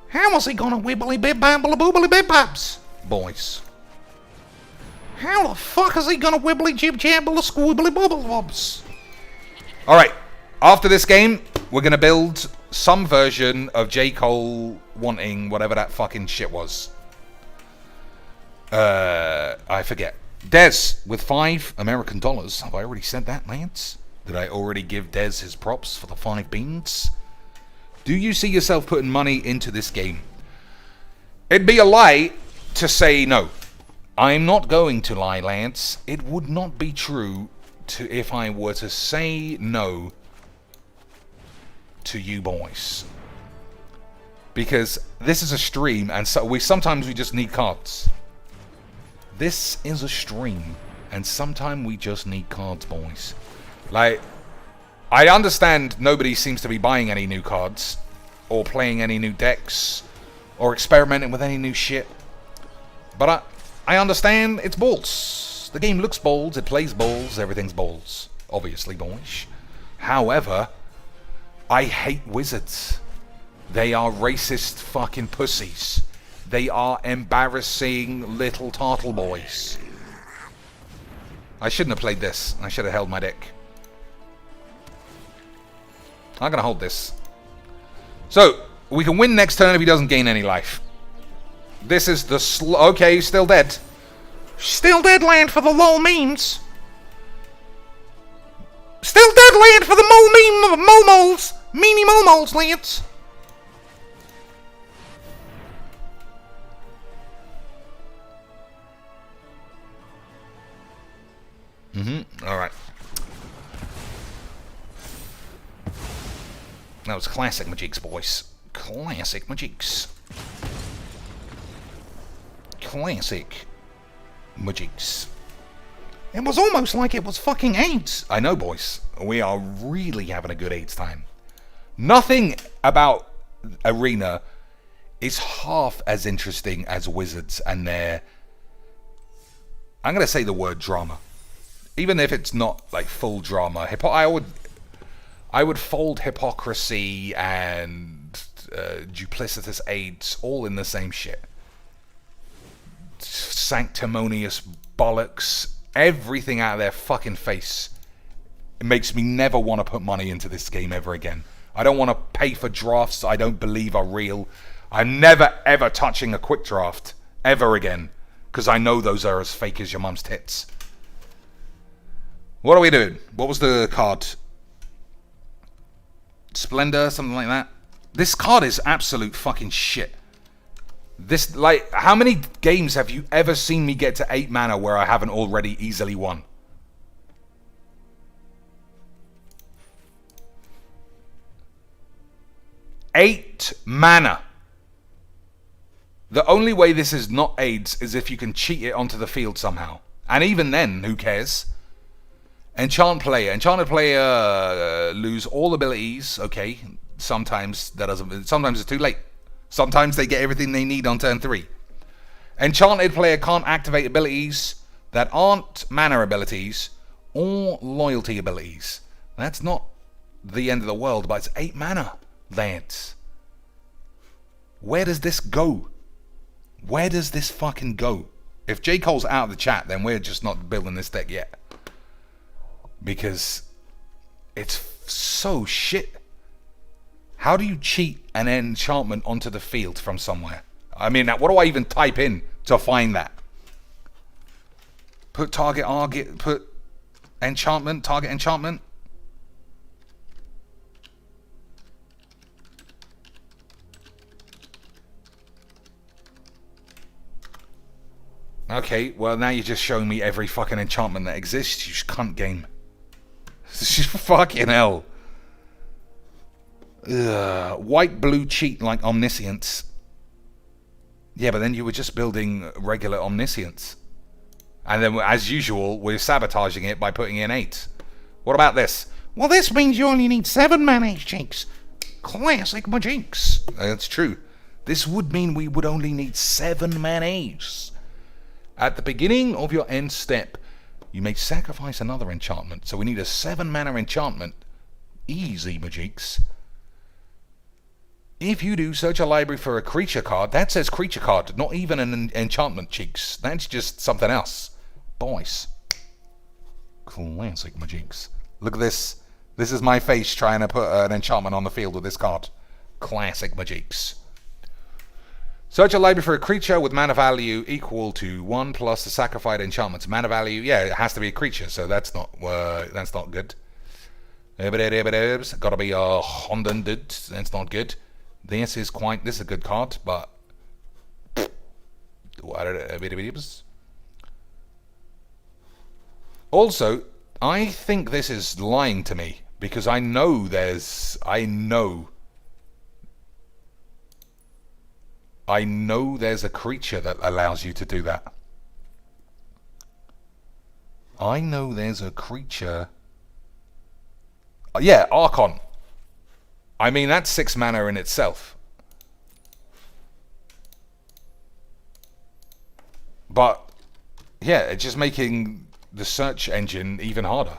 A: How is he gonna wibbly bib babble boobly bib babs?
B: Boys.
A: How the fuck is he gonna wibbly jib jabble a squibbly bubble bobs?
B: Alright, after this game, we're gonna build some version of J. Cole wanting whatever that fucking shit was. I forget. Des, with $5 American. Have I already said that, Lance? Did I already give Des his props for the 5 beans? Do you see yourself putting money into this game? It'd be a lie to say no. I'm not going to lie, Lance. It would not be true if I were to say no to you boys. Because this is a stream, and so sometimes we just need cards. This is a stream, and sometimes we just need cards, boys. Like, I understand nobody seems to be buying any new cards, or playing any new decks, or experimenting with any new shit. But I understand it's balls. The game looks balls, it plays balls, everything's balls. Obviously, boys. However, I hate wizards. They are racist fucking pussies. They are embarrassing little turtle boys. I shouldn't have played this. I should have held my deck. I'm gonna hold this. So, we can win next turn if he doesn't gain any life. This is the okay, he's still dead.
A: Still dead land for the lol memes. Still dead land for the moles. Meanie moles, lads.
B: Alright. That was classic Majiks, boys. Classic Majiks. Classic Majiks.
A: It was almost like it was fucking AIDS.
B: I know, boys. We are really having a good AIDS time. Nothing about Arena is half as interesting as Wizards and their... I'm going to say the word drama. Even if it's not like full drama. I would fold hypocrisy and duplicitous AIDS all in the same shit. Sanctimonious bollocks. Everything out of their fucking face. It makes me never want to put money into this game ever again. I don't want to pay for drafts I don't believe are real. I'm never ever touching a quick draft ever again. Because I know those are as fake as your mum's tits. What are we doing? What was the card? Splendor, something like that. This card is absolute fucking shit. This, like, how many games have you ever seen me get to 8 mana where I haven't already easily won? Eight mana. The only way this is not AIDS is if you can cheat it onto the field somehow. And even then, who cares? Enchanted player lose all abilities. Okay, sometimes that doesn't. Sometimes it's too late. Sometimes they get everything they need on turn 3. Enchanted player can't activate abilities that aren't mana abilities or loyalty abilities. That's not the end of the world, but it's 8 mana, lads. Where does this go? Where does this fucking go? If J. Cole's out of the chat, then we're just not building this deck yet. Because it's so shit. How do you cheat an enchantment onto the field from somewhere? I mean, what do I even type in to find that? Put target enchantment, target enchantment. Okay, well now you're just showing me every fucking enchantment that exists, you cunt game. Fucking hell. White blue cheat like omniscience. Yeah, but then you were just building regular omniscience. And then, as usual, we're sabotaging it by putting in 8. What about this?
A: Well, this means you only need 7 mana, Jinx. Classic Majinx.
B: That's true. This would mean we would only need 7 manas. At the beginning of your end step, you may sacrifice another enchantment. So we need a 7 mana enchantment. Easy, Majinx. If you do, search a library for a creature card. That says creature card, not even an enchantment, cheeks. That's just something else. Boys. Classic Majinx. Look at this. This is my face trying to put an enchantment on the field with this card. Classic Majinx. Search a library for a creature with mana value equal to 1 plus the sacrificed enchantment's mana value. Yeah, it has to be a creature, so that's not good. Gotta be a Honden dude. That's not good. This is a good card, but also, I think this is lying to me because I know there's a creature that allows you to do that. I know there's a creature. Yeah, Archon. I mean, that's 6 mana in itself. But, yeah, it's just making the search engine even harder.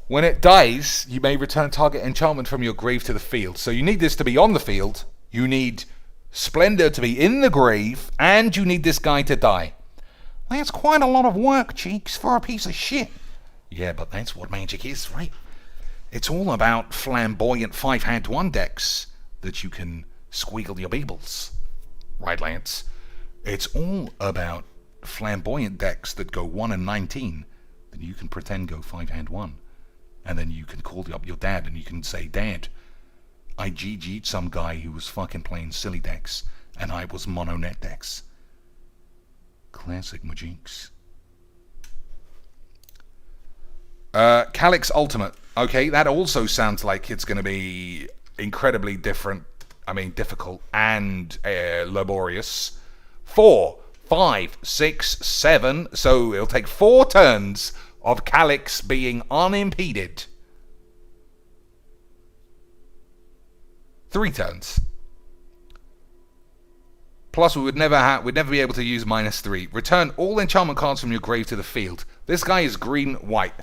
B: When it dies, you may return target enchantment from your grave to the field. So you need this to be on the field, you need Splendor to be in the grave, and you need this guy to die.
A: That's quite a lot of work, Cheeks, for a piece of shit.
B: Yeah, but that's what magic is, right? It's all about flamboyant 5-hand-1 decks that you can squeal your beebles. Right, Lance? It's all about flamboyant decks that go 1 and 19 that you can pretend go 5-hand-1. And then you can call up your dad and you can say, Dad, I GG'd some guy who was fucking playing silly decks and I was mono net decks. Classic Majinks. Calyx Ultimate. Okay, that also sounds like it's going to be incredibly difficult and laborious. 4, 5, 6, 7. So it'll take 4 turns of Calyx being unimpeded. 3 turns. Plus, we'd never be able to use -3. Return all enchantment cards from your grave to the field. This guy is green-white.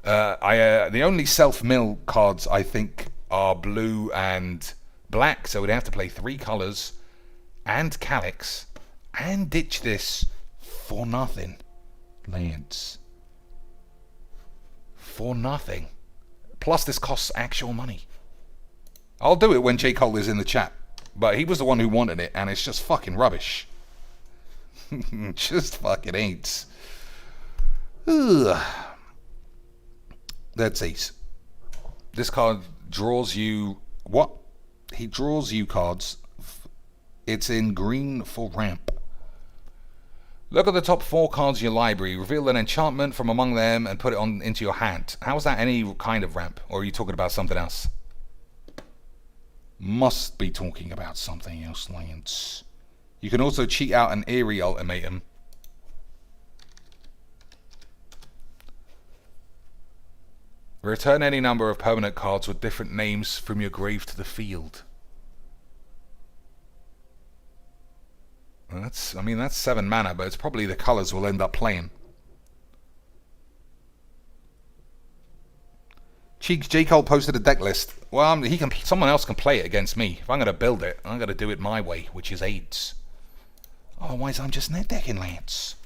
B: The only self-mill cards I think are blue and black, so we'd have to play 3 colors and Calyx and ditch this for nothing, Lance. For nothing. Plus, this costs actual money. I'll do it when J. Cole is in the chat, but he was the one who wanted it, and it's just fucking rubbish. Just fucking ain't. Ugh. That's ace. This card draws you... What? He draws you cards. It's in green for ramp. Look at the top 4 cards in your library. Reveal an enchantment from among them and put it into your hand. How is that any kind of ramp? Or are you talking about something else? Must be talking about something else, Lance. You can also cheat out an Eerie Ultimatum. Return any number of permanent cards with different names from your grave to the field. That's 7 mana, but it's probably the colors we'll end up playing. Cheeks J. Cole posted a deck list. Well, someone else can play it against me. If I'm going to build it, I'm going to do it my way, which is AIDS. Otherwise, I'm just net decking, Lance.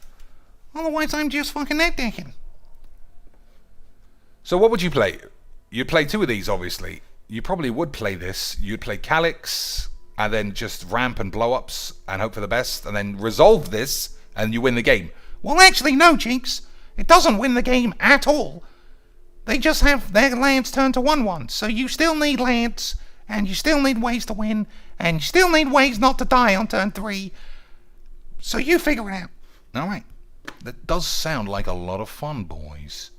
B: Otherwise, I'm just fucking net decking. So what would you play? You'd play 2 of these, obviously. You probably would play this. You'd play Calyx, and then just ramp and blow-ups, and hope for the best, and then resolve this, and you win the game.
A: Well, actually, no, Jinx. It doesn't win the game at all. They just have their lands turned to 1/1, so you still need lands, and you still need ways to win, and you still need ways not to die on turn 3. So you figure it out.
B: Alright. That does sound like a lot of fun, boys.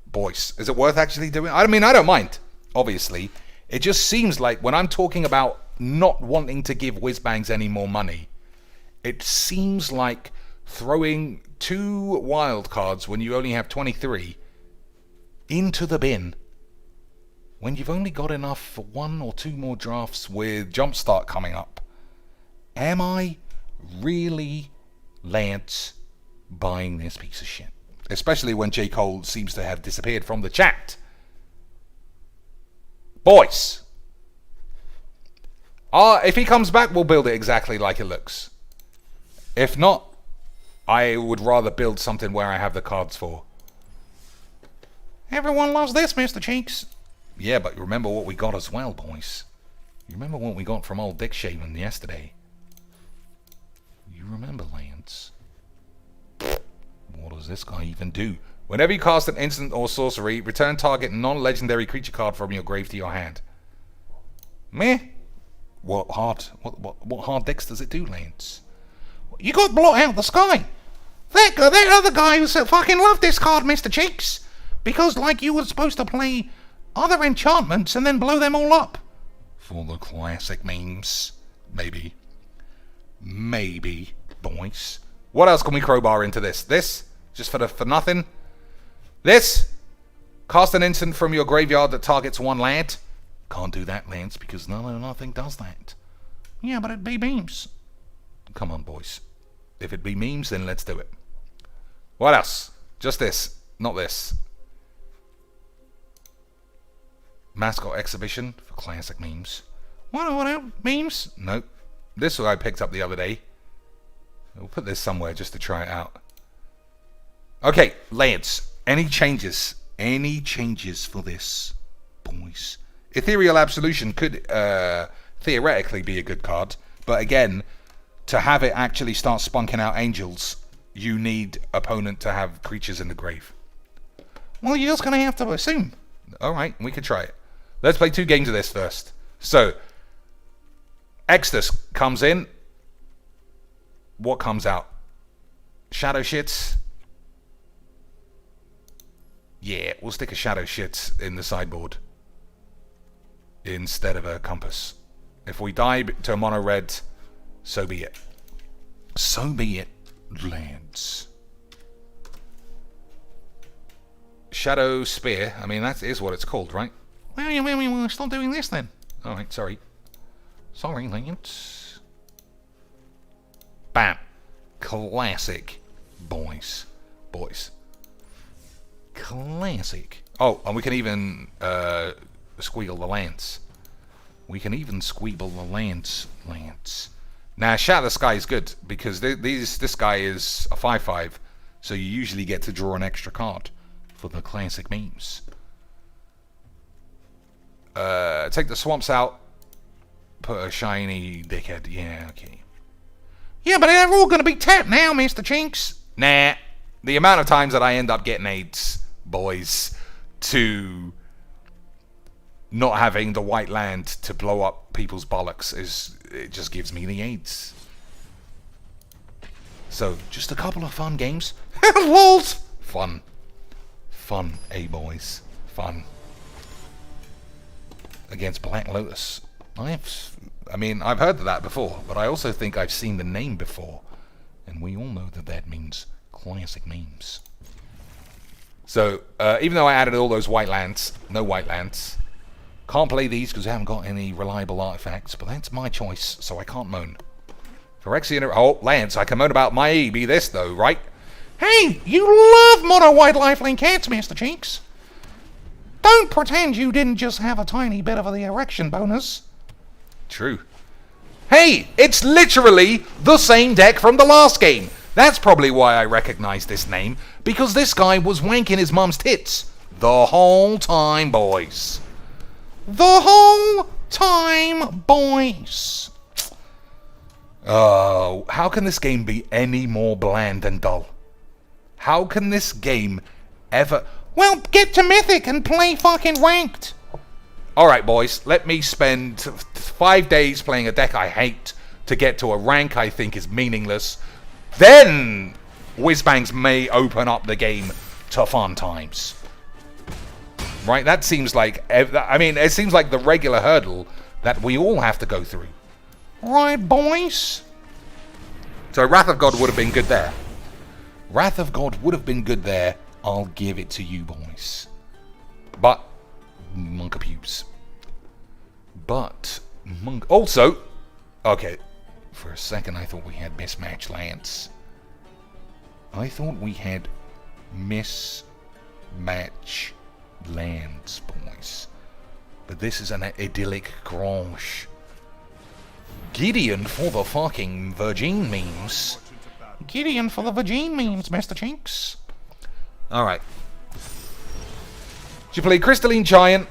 B: Boys. Is it worth actually doing? I mean, I don't mind, obviously. It just seems like when I'm talking about not wanting to give whizbangs any more money, it seems like throwing 2 wild cards when you only have 23 into the bin when you've only got enough for 1 or 2 more drafts with Jumpstart coming up. Am I really, Lance, buying this piece of shit? Especially when J. Cole seems to have disappeared from the chat. Boys. If he comes back, we'll build it exactly like it looks. If not, I would rather build something where I have the cards for.
A: Everyone loves this, Mr. Cheeks.
B: Yeah, but remember what we got as well, boys. You remember what we got from old Dick Shaman yesterday? You remember, Lance? What does this guy even do? Whenever you cast an instant or sorcery, return target non-legendary creature card from your grave to your hand. Meh. What hard decks does it do, Lance?
A: You got blot out the sky. That other guy who said fucking loved this card, Mr. Cheeks. Because, like, you were supposed to play other enchantments and then blow them all up.
B: For the classic memes. Maybe. Maybe, boys. What else can we crowbar into this? This? Just for nothing? This? Cast an instant from your graveyard that targets 1 land? Can't do that, Lance, because nothing does that.
A: Yeah, but it'd be memes.
B: Come on, boys. If it be memes, then let's do it. What else? Just this. Not this. Mascot exhibition for classic memes.
A: What memes?
B: Nope. This one I picked up the other day. We'll put this somewhere just to try it out. Okay, Lance. Any changes? Any changes for this? boys. Ethereal Absolution could theoretically be a good card, but again, to have it actually start spunking out angels, you need opponent to have creatures in the grave.
A: Well, you're just going to have to assume.
B: Alright, we can try it. Let's play 2 games of this first. So, Exodus comes in. What comes out? Shadow Shits? Yeah, we'll stick a Shadow Shits in the sideboard instead of a Compass. If we die to a mono red, so be it. So be it, lads. Shadow Spear. I mean, that is what it's called, right?
A: Well, stop doing this then.
B: Alright, sorry. Sorry, lads. Bam. Classic. Boys. Classic. Oh, and we can even squeal the lance. We can even squeeble the lance. Now, Shatter the Sky is good, because this guy is a 5/5, so you usually get to draw an extra card for the classic memes. Take the swamps out. Put a shiny dickhead. Yeah, okay.
A: Yeah, but they're all going to be tapped now, Mr. Chinks.
B: Nah. The amount of times that I end up getting AIDS, boys, to not having the white land to blow up people's bollocks it just gives me the AIDS. So, just a couple of fun games.
A: Lols.
B: Fun, boys. Fun. Against Black Lotus. I've heard of that before, but I also think I've seen the name before. And we all know that means classic memes. So, even though I added all those white lands, no white lands, can't play these because I haven't got any reliable artifacts, but that's my choice, so I can't moan. Phyrexian... Oh, lands, I can moan about my EB this, though, right?
A: Hey, you love mono white lifelink cats, Mr. Chinks. Don't pretend you didn't just have a tiny bit of the erection bonus.
B: True. Hey, it's literally the same deck from the last game. That's probably why I recognize this name, because this guy was wanking his mum's tits the whole time, boys.
A: The whole time, boys.
B: Oh, how can this game be any more bland and dull? How can this game ever...
A: Well, get to Mythic and play fucking ranked.
B: Alright, boys, let me spend 5 days playing a deck I hate to get to a rank I think is meaningless. Then Whizbangs may open up the game to fun times. Right? That seems like... it seems like the regular hurdle that we all have to go through.
A: Right, boys?
B: So Wrath of God would have been good there. Wrath of God would have been good there. I'll give it to you, boys. But... Monka pubes. But... Also... Okay. For a second I thought we had mismatch lands. I thought we had mismatch lands, boys. But this is an idyllic grange. Gideon for the fucking Virgin memes.
A: Gideon for the Virgin memes, Mr. Chinks.
B: Alright. Do you play Crystalline Giant?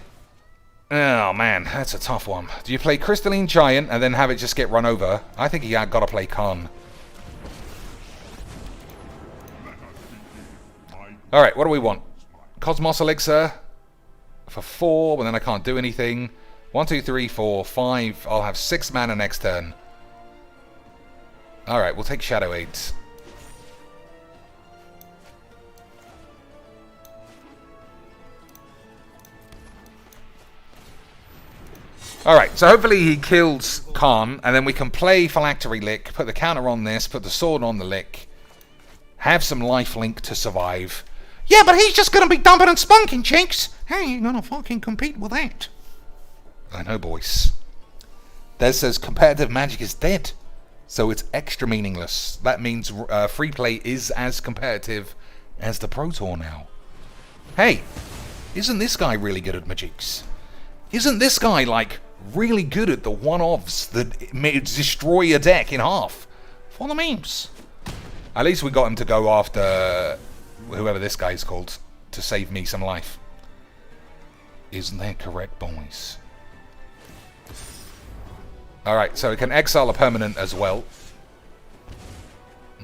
B: Oh man, that's a tough one. Do you play Crystalline Giant and then have it just get run over? I think you gotta play Khan. Alright, what do we want? Cosmos Elixir for 4, but then I can't do anything. 1, 2, 3, 4, 5. I'll have 6 mana next turn. Alright, we'll take Shadow Aids. Alright, so hopefully he kills Khan, and then we can play Phylactery Lick, put the counter on this, put the sword on the Lick, have some lifelink to survive.
A: Yeah, but he's just gonna be dumping and spunking, Chinks. How are you gonna fucking compete with that?
B: I know, boys. Des says competitive Magic is dead, so it's extra meaningless. That means free play is as competitive as the Pro Tour now. Hey, isn't this guy really good at Magics? Isn't this guy, like, really good at the one-offs that may destroy a deck in half?
A: For the memes.
B: At least we got him to go after whoever this guy's called to save me some life. Isn't that correct, boys? Alright, so we can exile a permanent as well.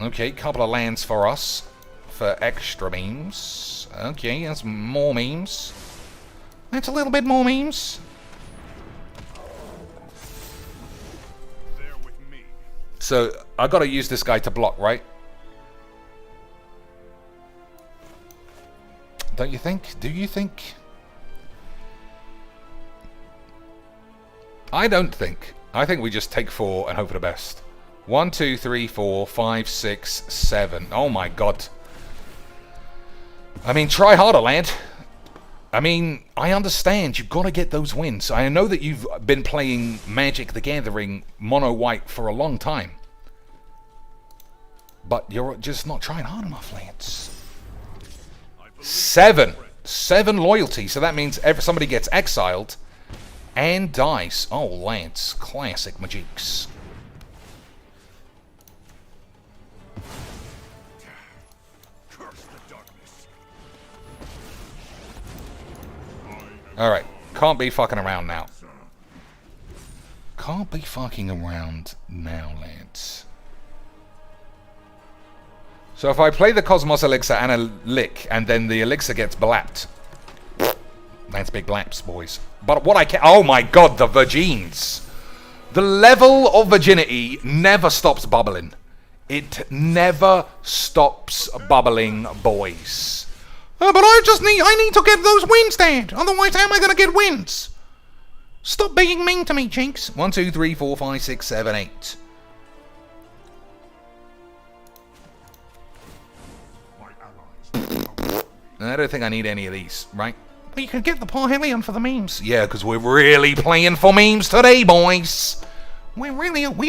B: Okay, couple of lands for us. For extra memes. Okay, that's more memes. That's a little bit more memes.
C: They're with me.
B: So, I gotta use this guy to block, right? Don't you think? Do you think? I don't think. I think we just take 4 and hope for the best. 1, 2, 3, 4, 5, 6, 7. Oh my god. I mean, try harder, lad. I mean, I understand. You've got to get those wins. I know that you've been playing Magic the Gathering mono-white for a long time. But you're just not trying hard enough, lads. 7. 7 loyalty. So that means somebody gets exiled and dies. Oh, lads. Classic Magics. Alright, can't be fucking around now. Can't be fucking around now, lads. So if I play the Cosmos Elixir and a lick, and then the Elixir gets blapped. That's big blaps, boys. But what I can... Oh my god, the Virgins! The level of virginity never stops bubbling. It never stops bubbling, boys.
A: But I need to get those wins, Dad. Otherwise, how am I going to get wins? Stop being mean to me, Jinx.
B: 1, 2, 3, 4, 5, 6, 7, 8. I don't think I need any of these, right?
A: Well, you can get the Parhelion for the memes.
B: Yeah, because we're really playing for memes today, boys.
A: We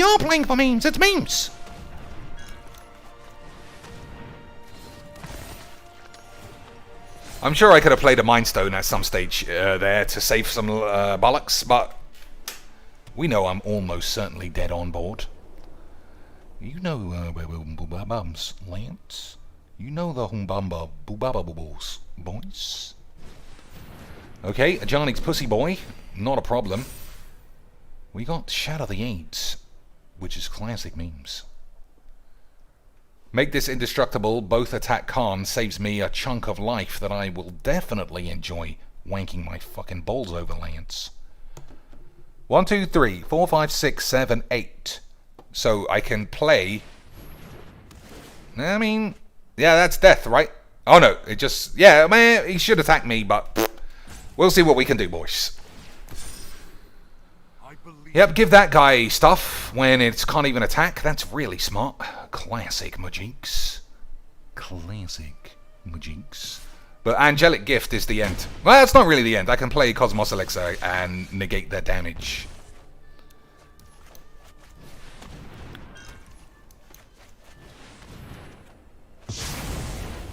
A: are playing for memes. It's memes.
B: I'm sure I could have played a Mind Stone at some stage there to save some bollocks, but we know I'm almost certainly dead on board. You know where Humbabums, Lance? You know the Humbamba Boobababbles, boys? Okay, a Johnny's Pussy Boy, not a problem. We got Shadow the AIDS, which is classic memes. Make this indestructible, both attack Khan saves me a chunk of life that I will definitely enjoy wanking my fucking balls over, Lance. 1, 2, 3, 4, 5, 6, 7, 8. So I can play... I mean... Yeah, that's death, right? Oh no, it just... Yeah, man, he should attack me, but... We'll see what we can do, boys. Yep, give that guy stuff when it can't even attack. That's really smart. Classic Majinks. Classic Majinks. But Angelic Gift is the end. Well, it's not really the end. I can play Cosmos Elixir and negate their damage.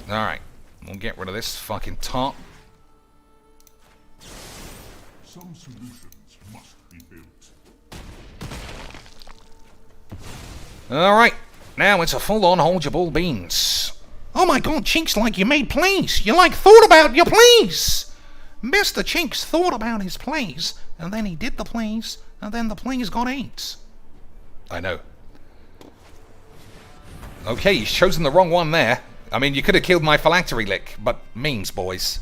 B: Alright. We'll get rid of this fucking tart.
D: Some solutions must be built.
B: Alright, now it's a full-on hold your ball beans.
A: Oh my god, Chinks, like you made plays. You thought about your plays. Mr. Chinks thought about his plays, and then he did the plays, and then the plays got 8s.
B: I know. Okay, he's chosen the wrong one there. I mean, you could have killed my phylactery lick, but memes, boys.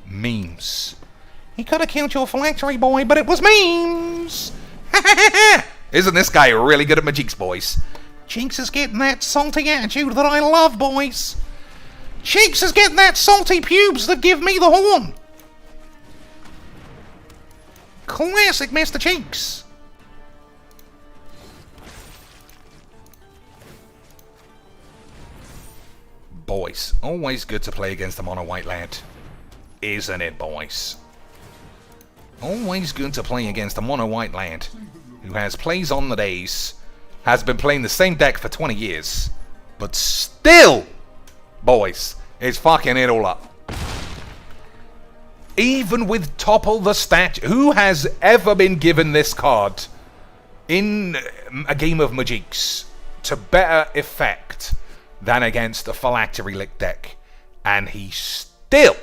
B: Memes.
A: He could have killed your phylactery boy, but it was memes.
B: Isn't this guy really good at Magics, boys?
A: Jinx is getting that salty attitude that I love, boys. Jinx is getting that salty pubes that give me the horn. Classic Mr. Jinx.
B: Boys, always good to play against a mono white lad. Isn't it, boys? Always good to play against a mono white lad who has plays on the days, has been playing the same deck for 20 years, but still, boys, is fucking it all up. Even with Topple the Statue, who has ever been given this card in a game of Magics to better effect than against a Phylactery Lick deck? And he still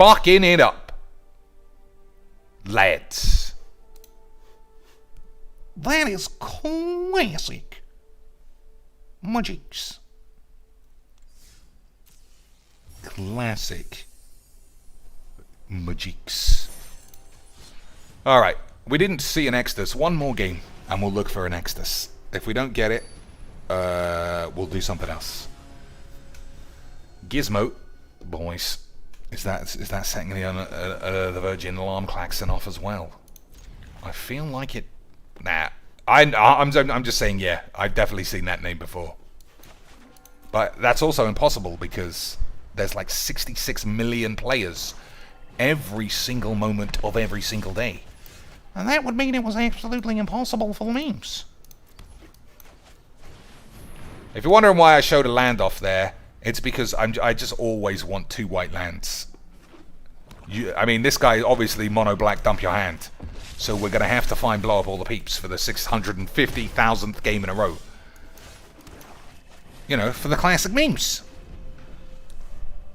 B: fucking it up. Lads.
A: That is classic. Magics.
B: Classic. Magics. Alright. We didn't see an Exodus. One more game, and we'll look for an Exodus. If we don't get it, we'll do something else. Gizmo, boys. Is that setting the Virgin alarm klaxon off as well? I feel like it. Nah, I'm just saying. Yeah, I've definitely seen that name before. But that's also impossible because there's like 66 million players every single moment of every single day.
A: And that would mean it was absolutely impossible for the memes.
B: If you're wondering why I showed a land off there, it's because I just always want 2 white lands. I mean, this guy obviously mono black dump your hand, so we're gonna have to find blow up all the peeps for the 650,000th game in a row. You know, for the classic memes.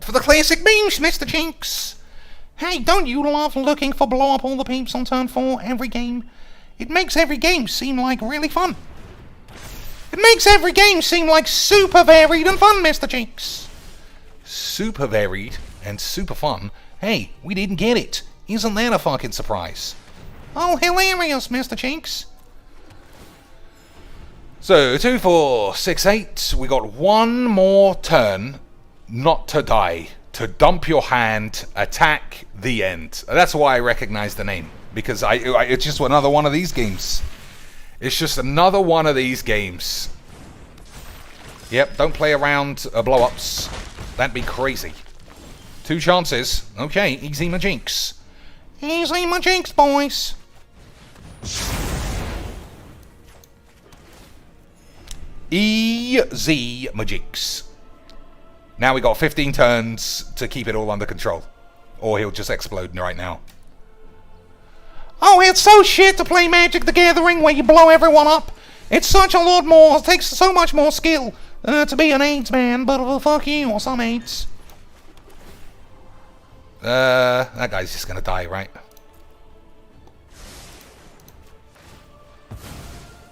A: For the classic memes, Mr. Jinx. Hey, don't you love looking for blow up all the peeps on turn 4 every game? It makes every game seem like really fun. It makes every game seem like super varied and fun, Mr. Jinx.
B: Super varied and super fun? Hey, we didn't get it. Isn't that a fucking surprise?
A: Oh, hilarious, Mr. Jinx.
B: So, 2, 4, 6, 8. We got one more turn not to die. To dump your hand, attack, the end. That's why I recognize the name. Because it's just another one of these games. It's just another one of these games. Yep, don't play around blow-ups. That'd be crazy. 2 chances. Okay, easy my jinx.
A: Easy my jinx, boys.
B: Easy my jinx. Now we got 15 turns to keep it all under control. Or he'll just explode right now.
A: Oh, it's so shit to play Magic the Gathering where you blow everyone up. It's such a lot more, it takes so much more skill to be an AIDS man, but fuck you or some AIDS.
B: That guy's just gonna die, right?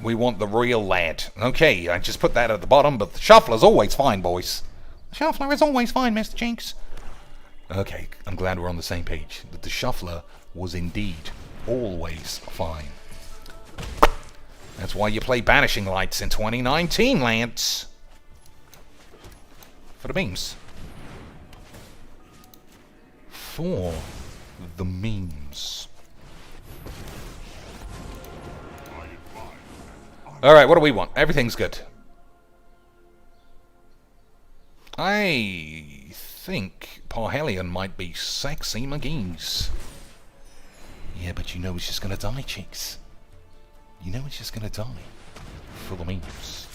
B: We want the real lad. Okay, I just put that at the bottom, but the shuffler's always fine, boys.
A: The shuffler is always fine, Mr. Jinx.
B: Okay, I'm glad we're on the same page. That the shuffler was indeed always fine. That's why you play Banishing Lights in 2019, Lance. For the memes. For the memes. Alright, what do we want? Everything's good. I think Parhelion might be sexy McGee's. Yeah, but you know he's just gonna die, Cheeks. You know he's just gonna die. For the memes.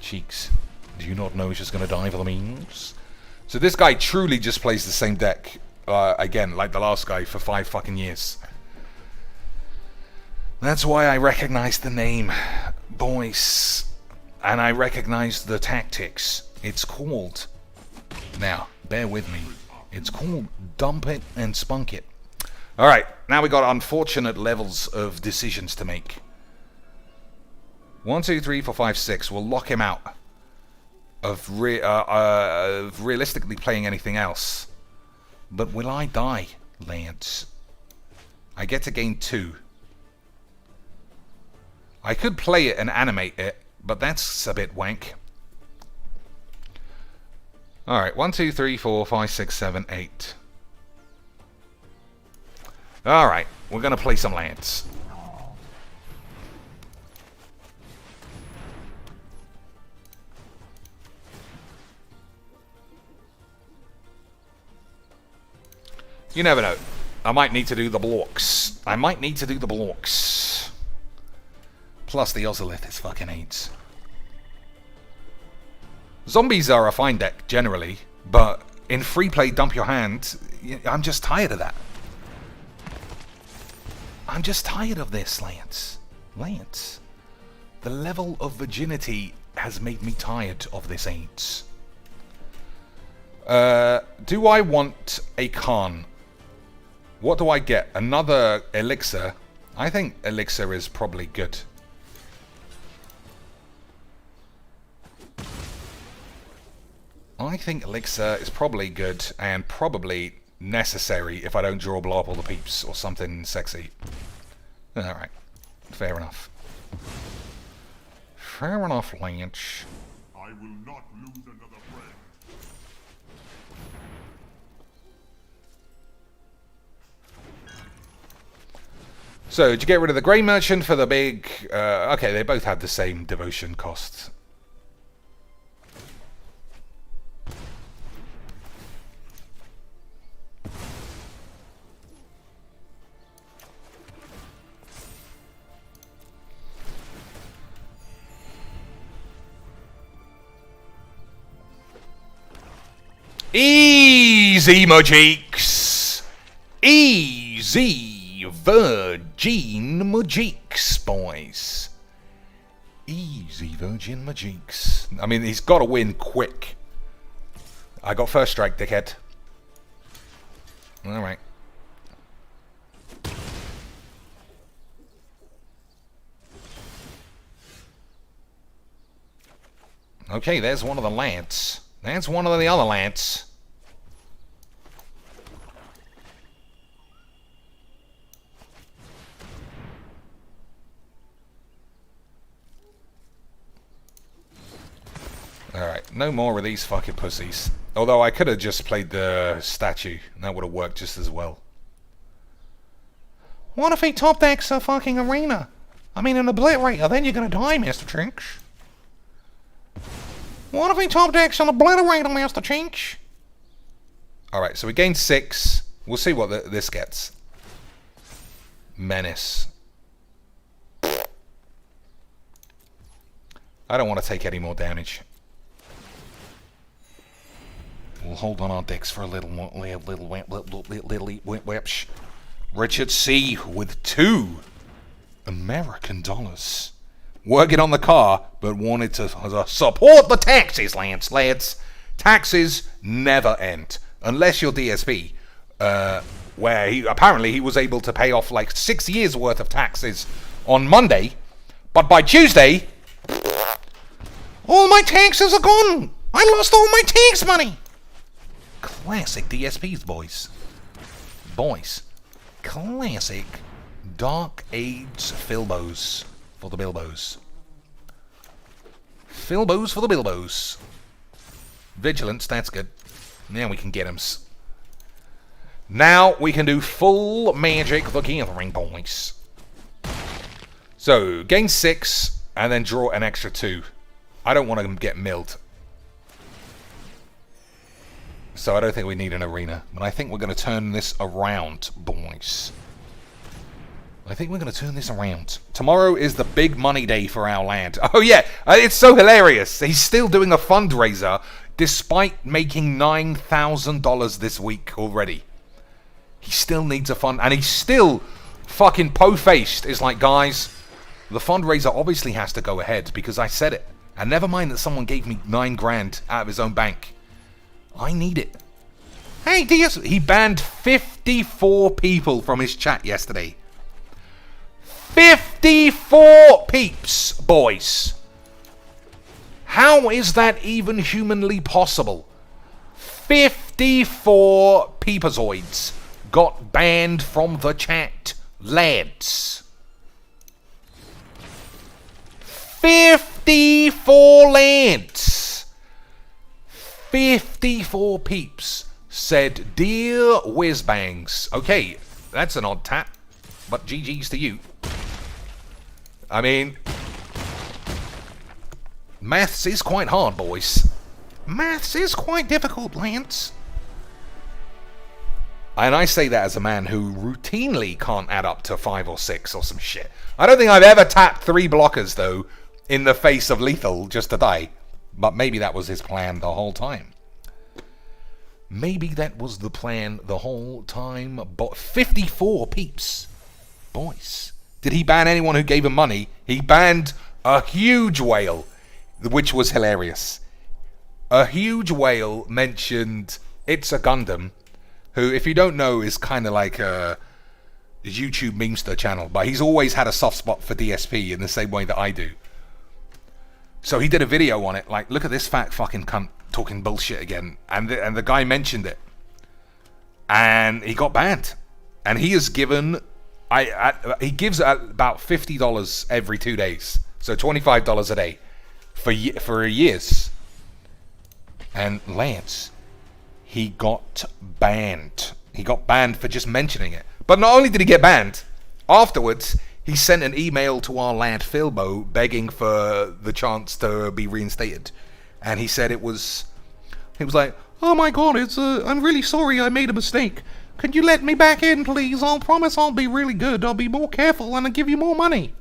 B: Cheeks, do you not know he's just gonna die for the memes? So this guy truly just plays the same deck, again, like the last guy, for 5 fucking years. That's why I recognize the name, boys. And I recognize the tactics. It's called, now, bear with me, it's called Dump It and Spunk It. Alright, now we got unfortunate levels of decisions to make. 1, 2, 3, 4, 5, 6. We'll lock him out of realistically playing anything else. But will I die, lads? I get to gain 2. I could play it and animate it, but that's a bit wank. Alright, 1, 2, 3, 4, 5, 6, 7, 8. Alright, we're gonna play some lands. You never know. I might need to do the blocks. Plus the Ozolith is fucking AIDS. Zombies are a fine deck, generally, but in free play dump your hand, I'm just tired of that. I'm just tired of this, Lance. Lance, the level of virginity has made me tired of this AIDS. Do I want a Khan? What do I get? Another elixir? I think elixir is probably good. I think elixir is probably good and probably necessary if I don't draw blow up all the peeps or something sexy. Alright. Fair enough. Fair enough, Lynch.
D: I will not lose another friend.
B: So, did you get rid of the Grey Merchant for the big... okay, they both had the same devotion cost. Easy, Majiks! Easy, Virgin Majiks, boys. Easy, Virgin Majiks. I mean, he's got to win quick. I got first strike, dickhead. Alright. Okay, there's one of the lads. That's one of the other lads. Alright, no more of these fucking pussies. Although I could have just played the statue, and that would have worked just as well.
A: What if he top decks a fucking arena? I mean, an obliterator, then you're gonna die, Mr. Chinks. What if he top decks an obliterator, Mr. Chinks?
B: Alright, so we gained 6. We'll see what this gets. Menace. I don't want to take any more damage. We'll hold on our dicks for a little whipsh. Richard C. with $2 American dollars. Working on the car, but wanted to support the taxes, lads. Taxes never end. Unless you're DSP, where apparently he was able to pay off like 6 years worth of taxes on Monday, but by Tuesday,
A: all my taxes are gone! I lost all my tax money!
B: Classic DSPs, boys. Classic Dark Age Filbos for the Bilbos. Filbos for the Bilbos. Vigilance, that's good. Now we can get him. Now we can do full Magic the Gathering, boys. So, gain 6 and then draw an extra 2. I don't want to get milled. So I don't think we need an arena. But I think we're going to turn this around, boys. I think we're going to turn this around. Tomorrow is the big money day for our land. Oh yeah, it's so hilarious. He's still doing a fundraiser despite making $9,000 this week already. He still needs a fund, and he's still fucking po-faced. It's like, guys, the fundraiser obviously has to go ahead because I said it. And never mind that someone gave me $9 grand out of his own bank. I need it. Hey, DS, he banned 54 people from his chat yesterday. 54 peeps, boys. How is that even humanly possible? 54 peepazoids got banned from the chat, lads. 54 lads. 54 peeps said, "Dear Whizbangs." Okay, that's an odd tap, but GG's to you. I mean, maths is quite hard, boys. Maths is quite difficult, Lance. And I say that as a man who routinely can't add up to 5 or 6 or some shit. I don't think I've ever tapped 3 blockers, though, in the face of lethal just to die. But maybe that was his plan the whole time. Maybe that was the plan the whole time. But 54 peeps. Boys. Did he ban anyone who gave him money? He banned a huge whale, which was hilarious. a huge whale mentioned It's a Gundam, who, if you don't know, is kind of like a YouTube memester channel, but he's always had a soft spot for DSP in the same way that I do. So he did a video on it, like, look at this fat fucking cunt talking bullshit again, and the guy mentioned it, and he got banned, and he has given, he gives about $50 every 2 days, so $25 a day for years, and Lance, he got banned. He got banned for just mentioning it. But not only did he get banned, afterwards, he sent an email to our lad Philbo begging for the chance to be reinstated. And he said he was like, oh my god, I'm really sorry I made a mistake. Could you let me back in, please? I'll promise I'll be really good. I'll be more careful and I'll give you more money.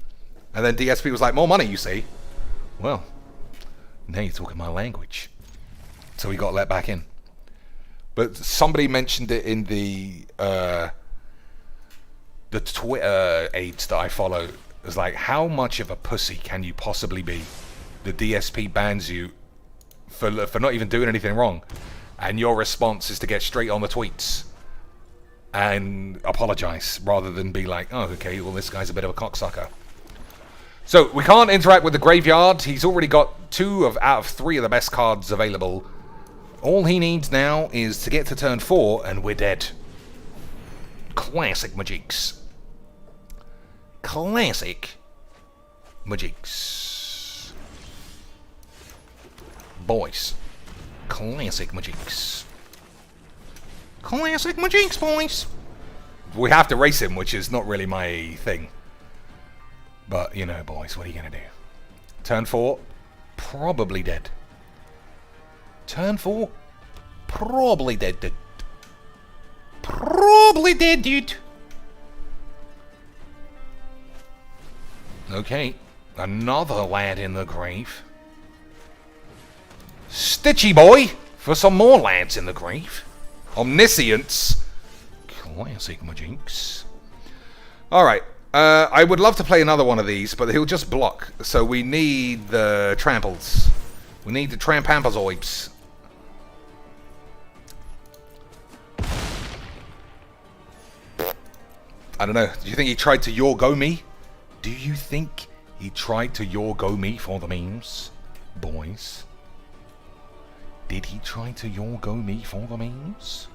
B: And then DSP was like, more money, you see? Well, now you're talking my language. So he got let back in. But somebody mentioned it in the Twitter aids that I follow. It was like, how much of a pussy can you possibly be? The DSP bans you for not even doing anything wrong, and your response is to get straight on the tweets and apologize rather than be like, oh, okay, well, this guy's a bit of a cocksucker. So we can't interact with the graveyard. He's already got 2 out of 3 of the best cards available. All he needs now is to get to turn 4, and we're dead. Classic Majix. Classic Majix. Boys. Classic Majix. Classic Majix, boys. We have to race him, which is not really my thing. But, you know, boys, what are you going to do? Turn 4, probably dead. Turn 4, probably dead, dude. Probably dead, dude. Okay, another lad in the grave. Stitchy boy for some more lads in the grave. Omniscience. Classic Majinx. Alright, I would love to play another one of these, but he'll just block. So we need the tramples. We need the trampampazoids. I don't know. Do you think he tried to Yorgo me? Do you think he tried to Yorgo me for the memes? Boys. Did he try to Yorgo me for the memes?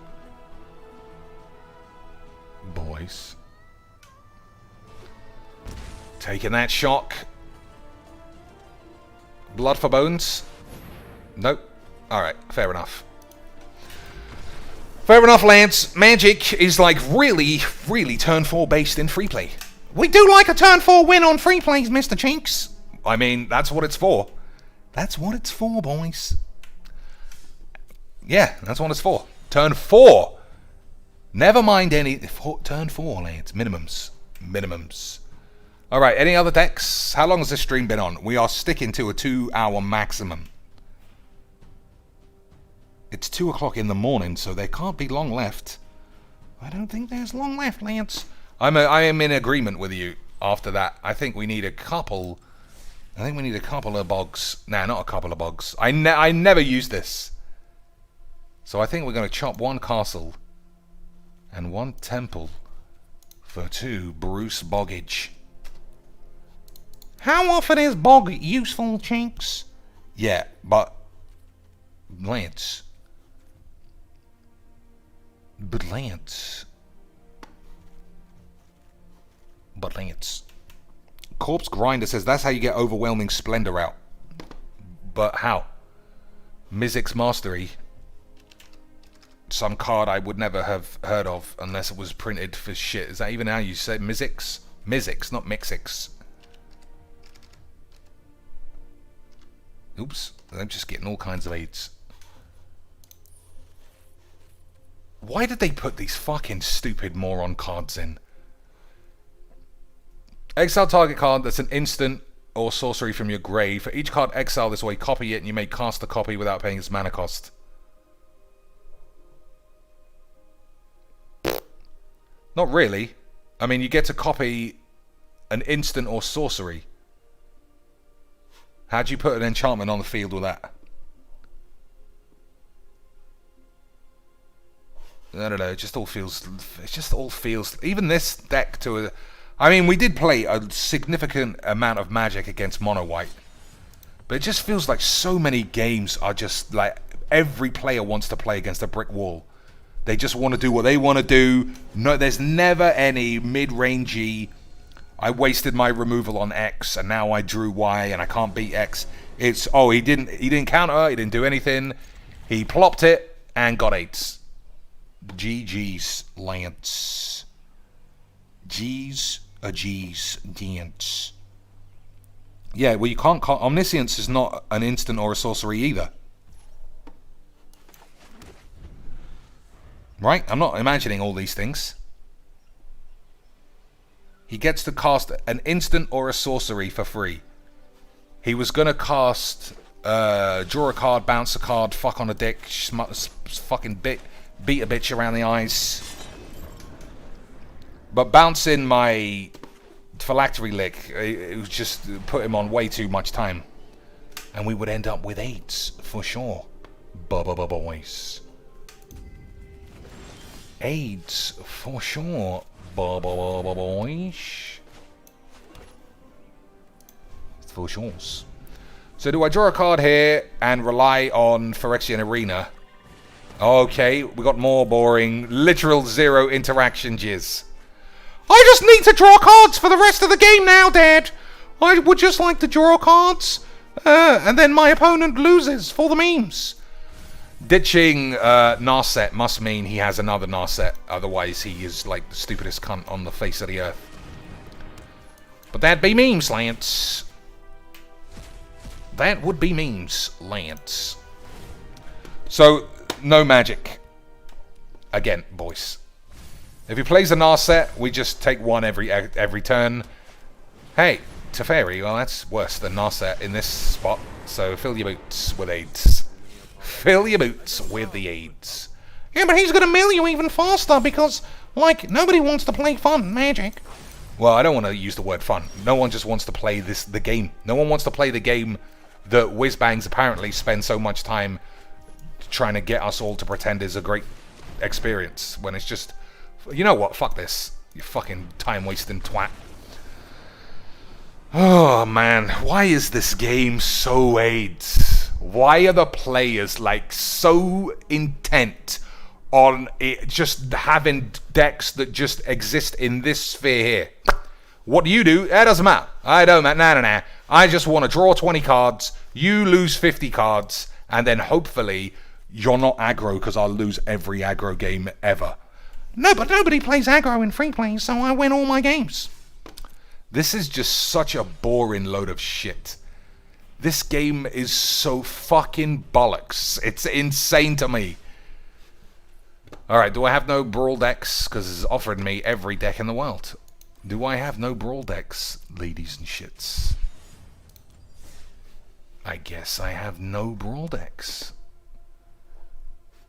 B: Boys. Taking that shock. Blood for bones? Nope. Alright, fair enough. Fair enough, Lance. Magic is like really, really turn 4 based in free play. We do like a turn 4 win on free plays, Mr. Chinks. I mean, that's what it's for. That's what it's for, boys. Yeah, that's what it's for. Turn 4. Never mind any... Turn 4, Lance. Minimums. Minimums. Alright, any other decks? How long has this stream been on? We are sticking to a 2-hour maximum. It's 2 o'clock in the morning, so there can't be long left. I don't think there's long left, Lance. I am in agreement with you after that. I think we need a couple... I think we need a couple of bogs. Nah, not a couple of bogs. I never use this. So I think we're going to chop 1 castle and 1 temple for 2 Bruce Boggage. How often is bog useful, Chinks? Yeah, but... Lance... But Lance... Corpse Grinder says that's how you get overwhelming splendor out. But how? Mizzix Mastery. Some card I would never have heard of unless it was printed for shit. Is that even how you say Mizzix? Mizzix, not Mixix. Oops, I'm just getting all kinds of aids. Why did they put these fucking stupid moron cards in? Exile target card that's an instant or sorcery from your grave. For each card exile this way, copy it and you may cast a copy without paying its mana cost. Not really. I mean, you get to copy an instant or sorcery. How'd you put an enchantment on the field with that? I don't know. It just all feels. Even this deck to a. I mean, we did play a significant amount of Magic against Mono White, but it just feels like so many games are just like every player wants to play against a brick wall. They just want to do what they want to do. No, there's never any mid-rangey. I wasted my removal on X, and now I drew Y, and I can't beat X. It's he didn't counter, he didn't do anything. He plopped it and got 8s. GG's, Lance. G's. Dance. Yeah, well, you can't. Omniscience is not an instant or a sorcery either. Right? I'm not imagining all these things. He gets to cast an instant or a sorcery for free. He was going to cast draw a card, bounce a card, fuck on a dick, fucking beat a bitch around the eyes. But bouncing my phylactery lick, it was just put him on way too much time. And we would end up with 8s, for sure. Boys. 8s, for sure. Boys. For sure. So do I draw a card here and rely on Phyrexian Arena? Okay, we got more boring, literal 0 interaction jizz. I just need to draw cards for the rest of the game now, Dad. I would just like to draw cards, and then my opponent loses for the memes. Ditching Narset must mean he has another Narset, otherwise he is like the stupidest cunt on the face of the earth. But that'd be memes, Lance. That would be memes, Lance. So, no magic. Again, boys. If he plays a Narset, we just take 1 every turn. Hey, Teferi, well, that's worse than Narset in this spot. So fill your boots with 8s. Fill your boots with the 8s. Yeah, but he's going to mill you even faster because, like, nobody wants to play fun Magic. Well, I don't want to use the word fun. No one just wants to play the game. No one wants to play the game that Whizbangs apparently spend so much time trying to get us all to pretend is a great experience when it's just... You know what? Fuck this. You fucking time-wasting twat. Oh, man. Why is this game so AIDS? Why are the players, like, so intent on it just having decks that just exist in this sphere here? What do? It doesn't matter. I don't matter. Nah. I just want to draw 20 cards, you lose 50 cards, and then hopefully you're not aggro because I'll lose every aggro game ever. No, but nobody plays aggro in free play, so I win all my games. This is just such a boring load of shit. This game is so fucking bollocks. It's insane to me. Alright, do I have no Brawl decks? Because it's offered me every deck in the world. Do I have no Brawl decks, ladies and shits? I guess I have no Brawl decks.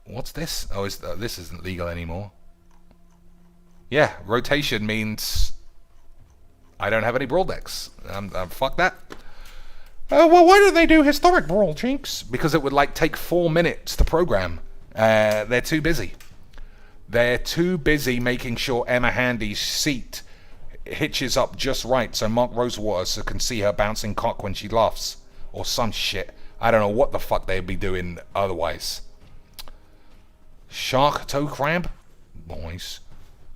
B: What's this? Oh, this isn't legal anymore. Yeah, rotation means I don't have any Brawl decks. Fuck that. Well, why don't they do historic Brawl, Chinks? Because it would, like, take 4 minutes to program. They're too busy. They're too busy making sure Emma Handy's seat hitches up just right so Mark Rosewater can see her bouncing cock when she laughs. Or some shit. I don't know what the fuck they'd be doing otherwise. Shark toe crab? Boys.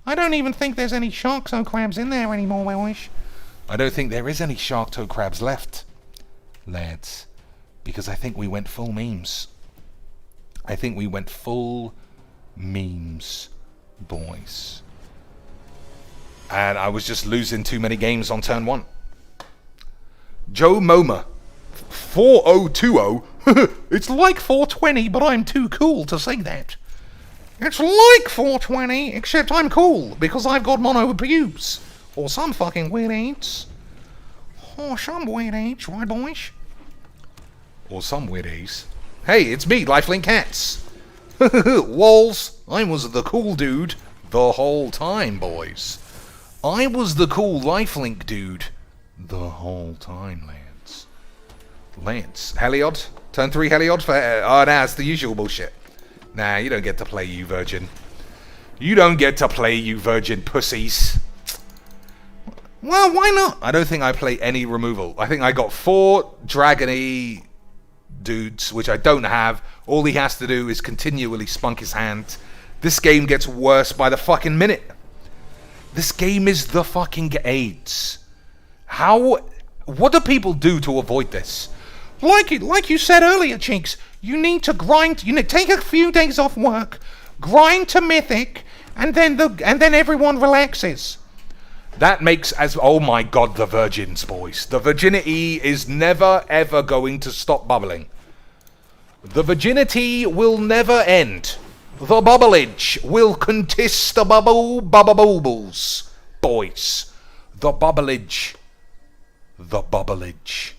B: I don't even think there's any shark toe crabs in there anymore, boys. I don't think there is any shark toe crabs left, lads. Because I think we went full memes. I think we went full memes, boys. And I was just losing too many games on turn 1. Joe Moma. 4020? It's like 420, but I'm too cool to say that. It's like 420, except I'm cool, because I've got mono pubes. Or some fucking weird AIDS. Or some weird AIDS, right, boys? Or some weird AIDS. Hey, it's me, Lifelink Cats. Walls, I was the cool dude the whole time, boys. I was the cool Lifelink dude the whole time, Lance. Lance. Heliod? Turn 3 Heliod for... oh, nah, it's the usual bullshit. Nah, you don't get to play, you virgin. You don't get to play, you virgin pussies. Well, why not? I don't think I play any removal. I think I got 4 dragony dudes, which I don't have. All he has to do is continually spunk his hand. This game gets worse by the fucking minute. This game is the fucking AIDS. What do people do to avoid this?
A: Like you said earlier, Chinks, you need to grind. You need to take a few days off work, grind to mythic, and then everyone relaxes.
B: That makes oh my god, the virgins, boys. The virginity is never ever going to stop bubbling. The virginity will never end. The bubblage will contest the bubbles, boys. The bubblage. The bubblage.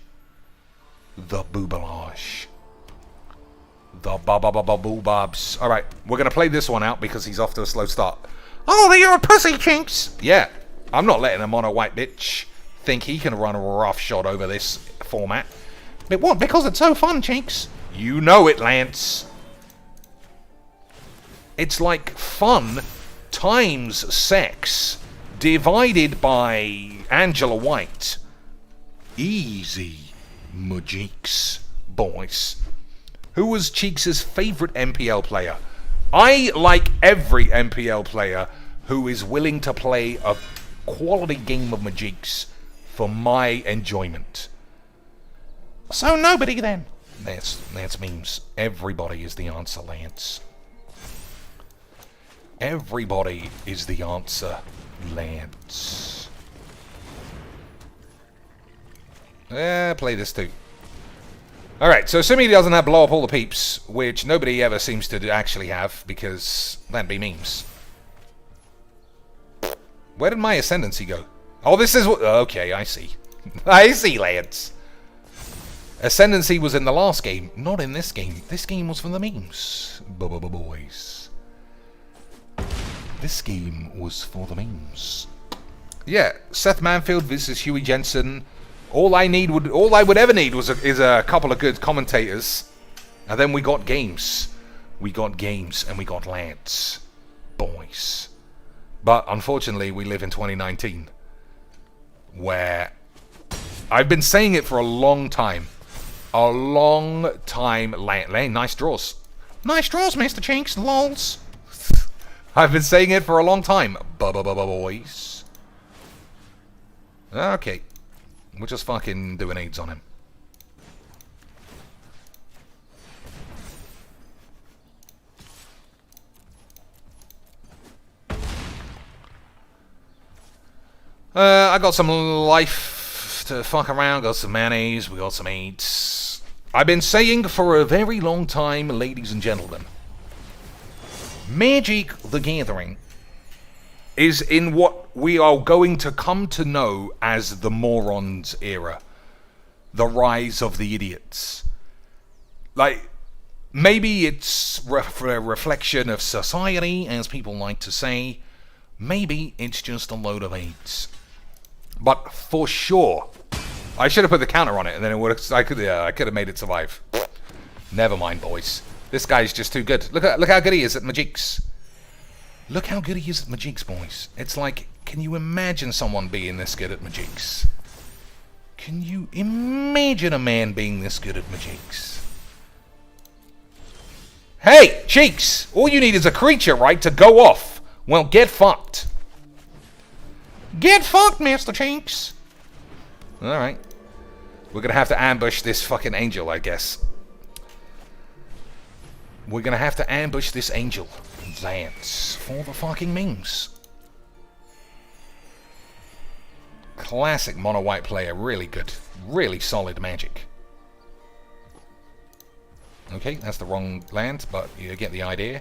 B: The boobalage. The boobabs. Alright, we're gonna play this one out because he's off to a slow start.
A: Oh, you're a pussy, Chinks.
B: Yeah, I'm not letting a mono white bitch think he can run a rough shot over this format.
A: But what? Because it's so fun, Chinks.
B: You know it, Lance. It's like fun times sex divided by Angela White. Easy, Majeeks, boys. Who was Cheeks' favourite MPL player? I like every MPL player who is willing to play a quality game of Majeeks for my enjoyment.
A: So nobody then.
B: That's memes. Everybody is the answer, Lance. Everybody is the answer, Lance. Play this too. Alright, so assuming he doesn't have blow up all the peeps, which nobody ever seems to actually have, because that'd be memes. Where did my ascendancy go? Oh, this is what... Okay, I see. I see, Lance. Ascendancy was in the last game, not in this game. This game was for the memes. Boys. This game was for the memes. Yeah, Seth Manfield versus Huey Jensen. All I would ever need is a couple of good commentators, and then we got games. We got games, and we got Lance, boys. But unfortunately, we live in 2019, where I've been saying it for a long time. A long time. Lane, nice draws.
A: Nice draws, Mr. Chinks. Lols.
B: I've been saying it for a long time. Boys. Okay. We'll just fucking do an AIDS on him. I got some life to fuck around, got some mayonnaise, we got some AIDS. I've been saying for a very long time, ladies and gentlemen, Magic the Gathering is in what we are going to come to know as the morons era. The rise of the idiots. Like, maybe it's a reflection of society, as people like to say. Maybe it's just a load of AIDS. But for sure, I should have put the counter on it, and then it would have, I could have made it survive. Never mind, boys. This guy's just too good. Look how good he is at Majeeks. Look how good he is at Majeeks, boys. It's like, can you imagine someone being this good at Majeeks? Can you imagine a man being this good at Majeeks? Hey, Cheeks! All you need is a creature, right, to go off. Well, get fucked.
A: Get fucked, Mr. Chinks.
B: Alright. We're gonna have to ambush this fucking angel, I guess. We're gonna have to ambush this angel. That's for the fucking memes. Classic mono white player, really good. Really solid magic. Okay, that's the wrong land, but you get the idea.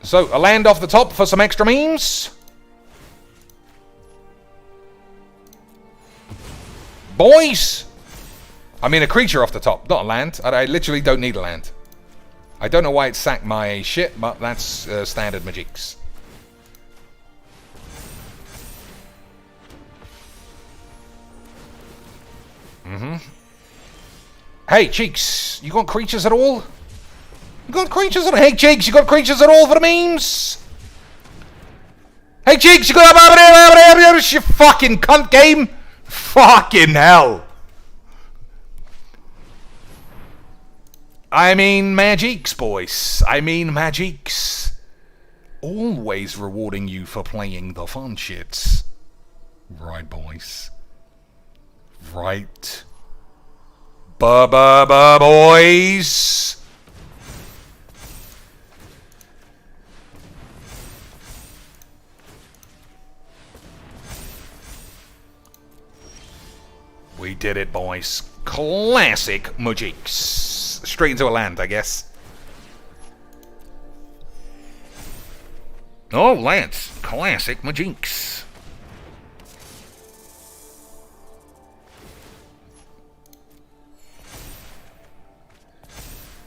B: So, a land off the top for some extra memes. Boys! I mean a creature off the top, not a land. I literally don't need a land. I don't know why it sacked my shit, but that's standard Majeeks. Hey, Cheeks, you got creatures at all? You got creatures at all? Hey, Cheeks, you got creatures at all for the memes? Hey, Cheeks, you got... You fucking cunt game? Fucking hell. I mean magics, boys. I mean magics. Always rewarding you for playing the fun shits. Right, boys. Right. Boys. We did it, boys. Classic magics. Straight into a land, I guess. Oh, Lance. Classic magics.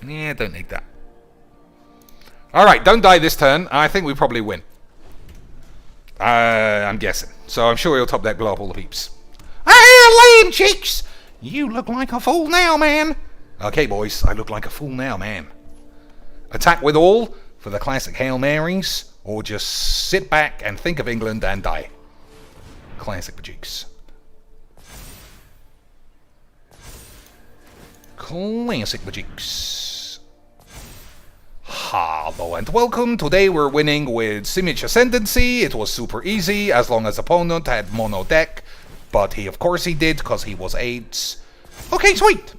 B: Yeah, don't need that. Alright, don't die this turn. I think we probably win. I'm guessing. So I'm sure he'll top deck blow up all the peeps. Ah, lame cheeks! You look like a fool now, man. Okay, boys, I look like a fool now, man. Attack with all for the classic Hail Marys, or just sit back and think of England and die. Classic magics. Classic magics. Hello and welcome. Today we're winning with Simic Ascendancy. It was super easy as long as opponent had mono deck. But he, of course he did, because he was AIDS. Okay, sweet.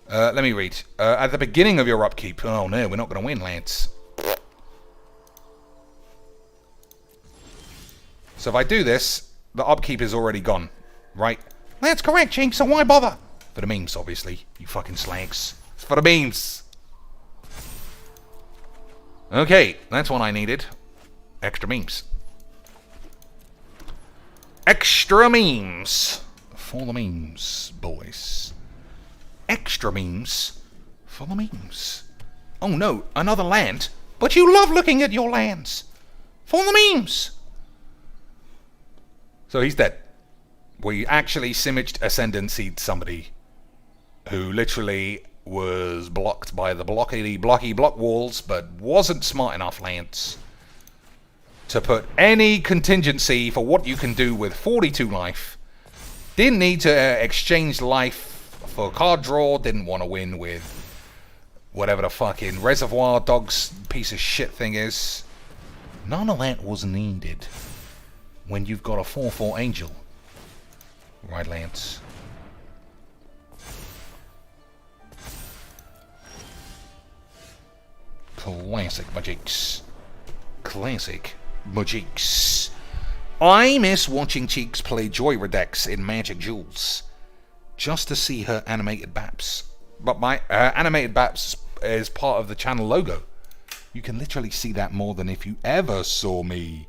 B: Let me read. At the beginning of your upkeep. Oh no, we're not going to win, Lance. So if I do this, the upkeep is already gone. Right?
A: That's correct, Chink, so why bother?
B: For the memes, obviously. You fucking slags. It's for the memes. Okay, that's what I needed. Extra memes. Extra memes. For the memes, boys. Extra memes. For the memes. Oh no, another land?
A: But you love looking at your lands. For the memes.
B: So he's dead. We actually Simiched Ascendancy'd somebody who literally was blocked by the blocky block walls, but wasn't smart enough, Lance, to put any contingency for what you can do with 42 life. Didn't need to exchange life for card draw. Didn't want to win with whatever the fucking Reservoir Dogs piece of shit thing is. None of that was needed when you've got a 4/4 Angel. Right, Lance? Classic magics. Classic magics. I miss watching Cheeks play Joyra decks in Magic Jewels. Just to see her animated Baps. But my animated Baps is part of the channel logo. You can literally see that more than if you ever saw me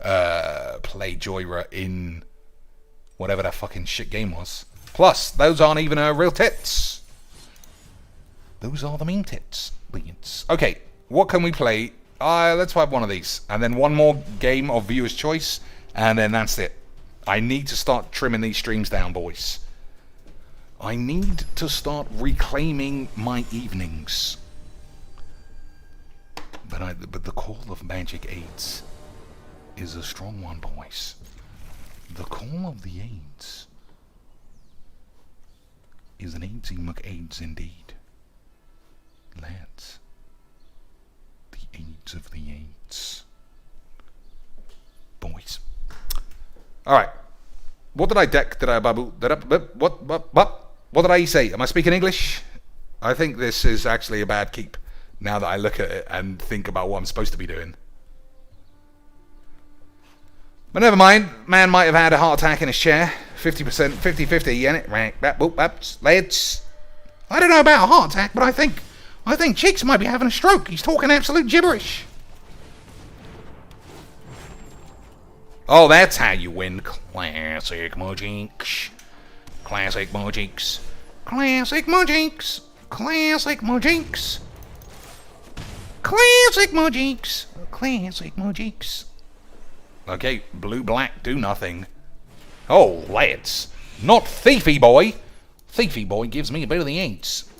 B: play Joyra in whatever that fucking shit game was. Plus, those aren't even her real tits. Those are the meme tits. Okay, what can we play? Let's have one of these. And then one more game of viewer's choice. And then that's it. I need to start trimming these streams down, boys. I need to start reclaiming my evenings. But the call of Magic AIDS is a strong one, boys. The call of the AIDS is an AIDSy McAIDS indeed. Lads, the AIDS of the AIDS. Boys. Alright. What did I deck? Did I babu? What did I say? Am I speaking English? I think this is actually a bad keep now that I look at it and think about what I'm supposed to be doing. But never mind. Man might have had a heart attack in his chair. 50%, 50-50, innit? Right, lads.
A: I don't know about a heart attack, but I think Cheeks might be having a stroke. He's talking absolute gibberish.
B: Oh, that's how you win. Classic magics. Classic magics.
A: Classic magics. Classic magics. Classic magics. Classic magics.
B: Okay, blue-black, do nothing. Oh, lads. Not thiefy, boy. Thiefy boy gives me a bit of the AIDS.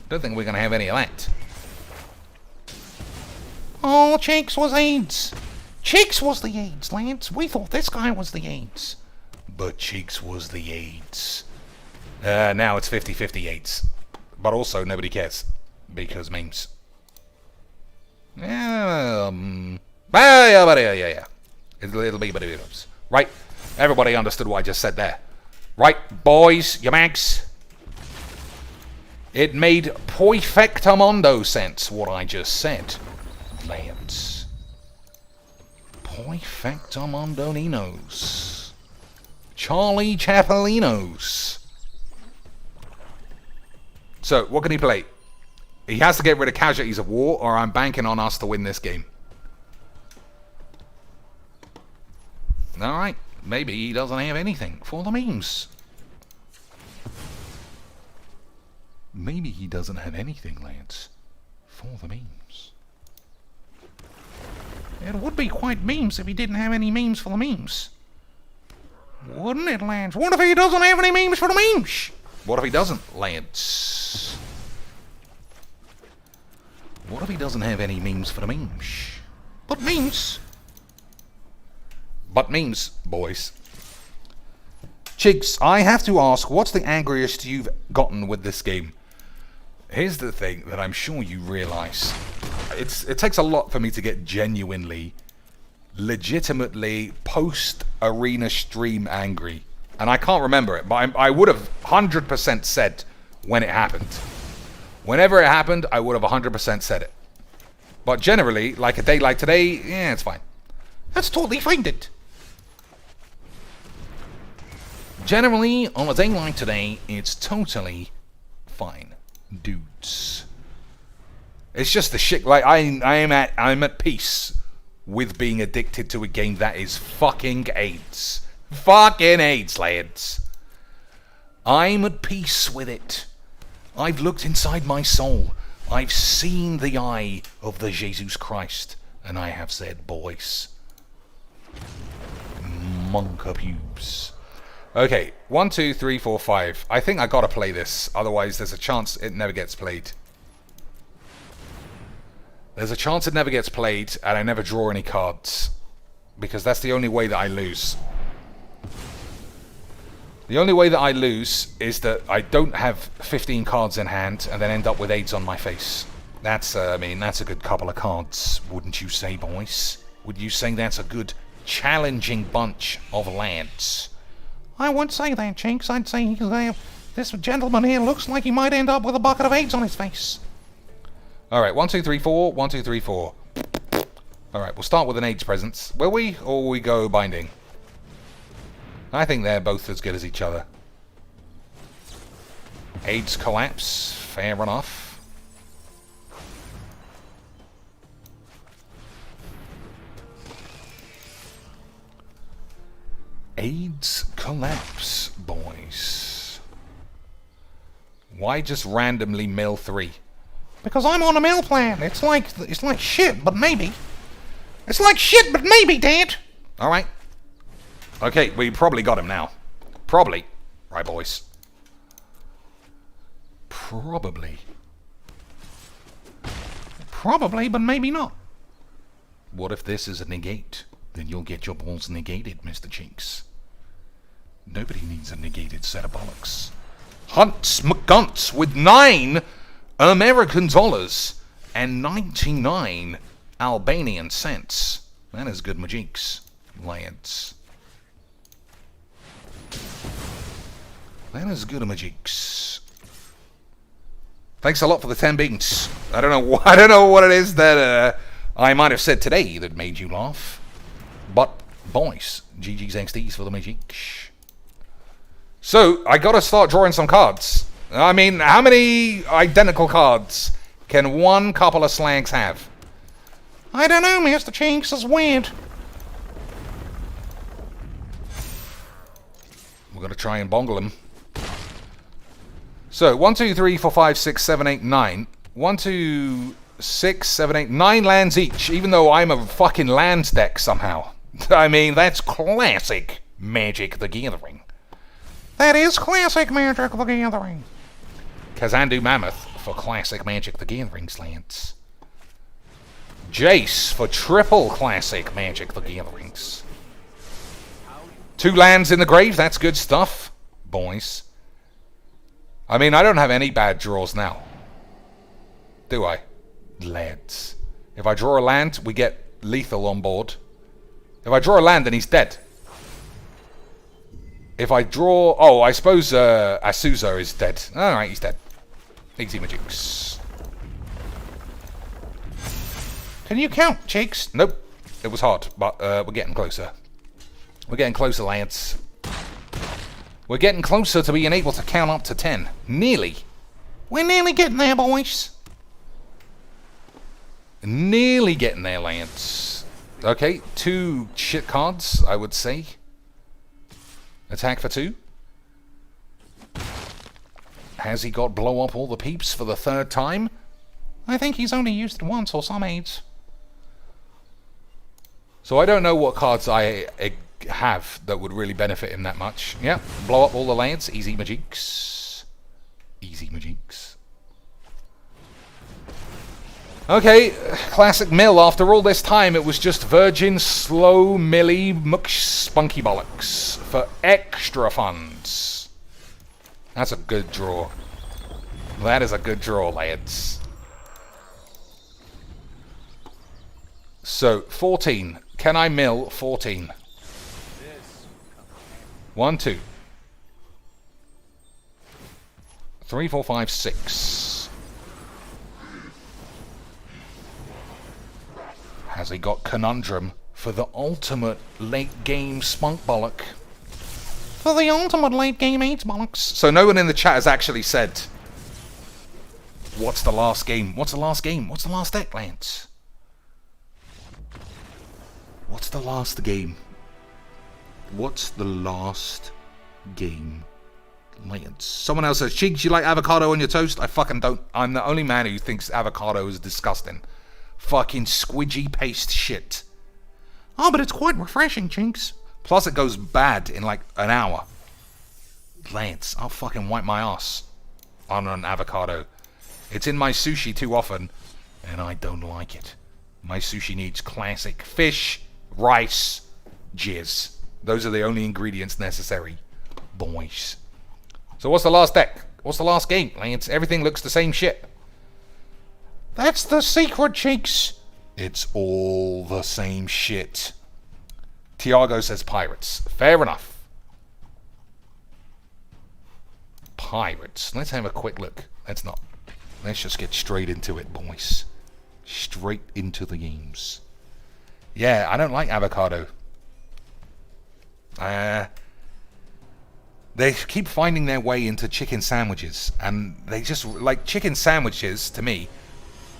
B: Don't think we're going to have any of that.
A: Oh, Cheeks was AIDS. Cheeks was the AIDS, Lance. We thought this guy was the AIDS.
B: But Cheeks was the AIDS. Now it's 50-50 AIDS. But also, nobody cares. Because memes. Yeah. It'll be but it is. Right. Everybody understood what I just said there. Right, boys, you mags. It made perfectamundo sense what I just said. Lance. Perfectamundo Ninos. Charlie Chapelinos. So, what can he play? He has to get rid of casualties of war, or I'm banking on us to win this game. Alright, maybe he doesn't have anything for the memes. Maybe he doesn't have anything, Lance, for the memes.
A: It would be quite memes if he didn't have any memes for the memes. Wouldn't it, Lance? What if he doesn't have any memes for the memes?
B: What if he doesn't, Lance? What if he doesn't have any memes for the memes?
A: But memes.
B: But memes, boys. Chigs, I have to ask, what's the angriest you've gotten with this game? Here's the thing that I'm sure you realise. It takes a lot for me to get genuinely, legitimately, post-arena stream angry. And I can't remember it, but I would have 100% said when it happened. Whenever it happened, I would have 100% said it. But generally, like a day like today, yeah, it's fine.
A: That's totally fine, it.
B: Generally, on a day like today, it's totally fine, dudes. It's just the shit. Like I'm at peace with being addicted to a game that is fucking AIDS. Fucking AIDS, lads. I'm at peace with it. I've looked inside my soul. I've seen the eye of the Jesus Christ, and I have said, boys, monka pubes. Okay, 1, 2, 3, 4, 5. I think I gotta play this, otherwise there's a chance it never gets played. There's a chance it never gets played, and I never draw any cards. Because that's the only way that I lose. The only way that I lose is that I don't have 15 cards in hand, and then end up with AIDS on my face. That's, I mean, that's a good couple of cards, wouldn't you say, boys? Would you say that's a good, challenging bunch of lads?
A: I wouldn't say that, Chinks. I'd say this gentleman here looks like he might end up with a bucket of AIDS on his face.
B: Alright, 1, 2, 3, 4. 1, 2, 3, 4. Alright, we'll start with an AIDS presence. Will we? Or will we go binding? I think they're both as good as each other. AIDS collapse. Fair enough. AIDS collapse, boys. Why just randomly mill 3?
A: Because I'm on a meal plan. It's like shit, but maybe. It's like shit, but maybe, Dad.
B: Alright. Okay, we probably got him now. Probably. Right, boys. Probably.
A: Probably, but maybe not.
B: What if this is a negate? Then you'll get your balls negated, Mr. Chinks. Nobody needs a negated set of bollocks. Hunts McGunts with 9 American dollars and 99 Albanian cents. That is good majinks, lads. That is good majinks. Thanks a lot for the 10 beans. I don't know what it is that I might have said today that made you laugh. But boys, GG's XDs for the majinks. So, I gotta start drawing some cards. I mean, how many identical cards can one couple of slags have?
A: I don't know, Mr. Chinks. It's weird.
B: We're gonna try and bongle them. So, 1, 2, 3, 4, 5, 6, 7, 8, 9. 1, 2, 6, 7, 8, 9 lands each, even though I'm a fucking lands deck somehow. I mean, that's classic Magic the Gathering.
A: That is classic Magic the Gathering.
B: Kazandu Mammoth for classic Magic the Gathering slants. Jace for triple classic Magic the Gatherings. 2 lands in the grave, that's good stuff, boys. I mean, I don't have any bad draws now. Do I? Lads. If I draw a land, we get lethal on board. If I draw a land, then he's dead. If I draw... Oh, I suppose Asuzo is dead. Alright, he's dead. Easy magics.
A: Can you count, Cheeks?
B: Nope. It was hard, but we're getting closer. We're getting closer, lads. We're getting closer to being able to count up to 10. Nearly.
A: We're nearly getting there, boys.
B: Nearly getting there, lads. Okay, 2 shit cards, I would say. Attack for 2. Has he got blow up all the peeps for the 3rd time?
A: I think he's only used it once or some aids.
B: So I don't know what cards I have that would really benefit him that much. Yeah, blow up all the lands. Easy magics. Easy magics. Okay, classic mill. After all this time, it was just virgin, slow, milly, muck, spunky bollocks for extra funds. That's a good draw. That is a good draw, lads. So, 14. Can I mill 14? 1, 2. 3, 4, 5, 6. Has he got Conundrum for the ultimate late game spunk bollock?
A: For the ultimate late game AIDS bollocks.
B: So no one in the chat has actually said, what's the last game? What's the last game? What's the last deck, Lance? What's the last game? What's the last game, Lance? Someone else says, Cheeks, you like avocado on your toast? I fucking don't. I'm the only man who thinks avocado is disgusting. Fucking squidgy paste shit.
A: Oh, but it's quite refreshing, Chinks.
B: Plus it goes bad in like an hour. Lance, I'll fucking wipe my ass on an avocado. It's in my sushi too often, and I don't like it. My sushi needs classic fish, rice, jizz. Those are the only ingredients necessary, boys. So what's the last deck? What's the last game, Lance? Everything looks the same shit.
A: That's the secret, Cheeks.
B: It's all the same shit. Tiago says pirates. Fair enough. Pirates. Let's have a quick look. Let's not. Let's just get straight into it, boys. Straight into the games. Yeah, I don't like avocado. They keep finding their way into chicken sandwiches, and they just like chicken sandwiches to me.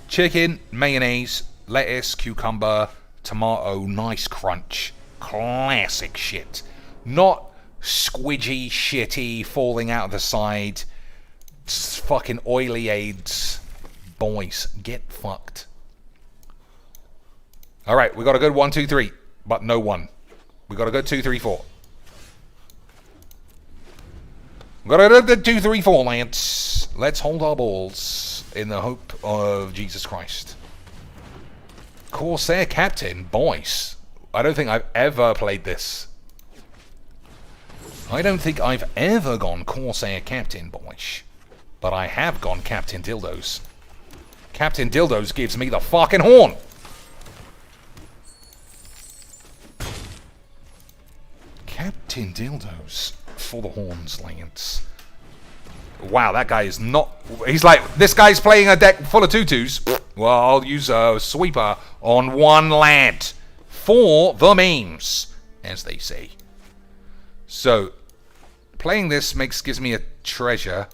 B: Chicken, mayonnaise, lettuce, cucumber, tomato, nice crunch. Classic shit. Not squidgy, shitty, falling out of the side, fucking oily aids. Boys, get fucked. Alright, we got a good 1, 2, 3, but no 1. We got a good 2, 3, 4. We got a good 2, 3, 4, Lance. Let's hold our balls in the hope of Jesus Christ. Corsair Captain, boys. I don't think I've ever played this. I don't think I've ever gone Corsair Captain, boys. But I have gone Captain Dildos. Captain Dildos gives me the fucking horn. Captain Dildos for the horns, Lance. Wow, that guy is not... He's like, this guy's playing a deck full of tutus. Well, I'll use a sweeper on 1 land. For the memes, as they say. So, playing this gives me a treasure.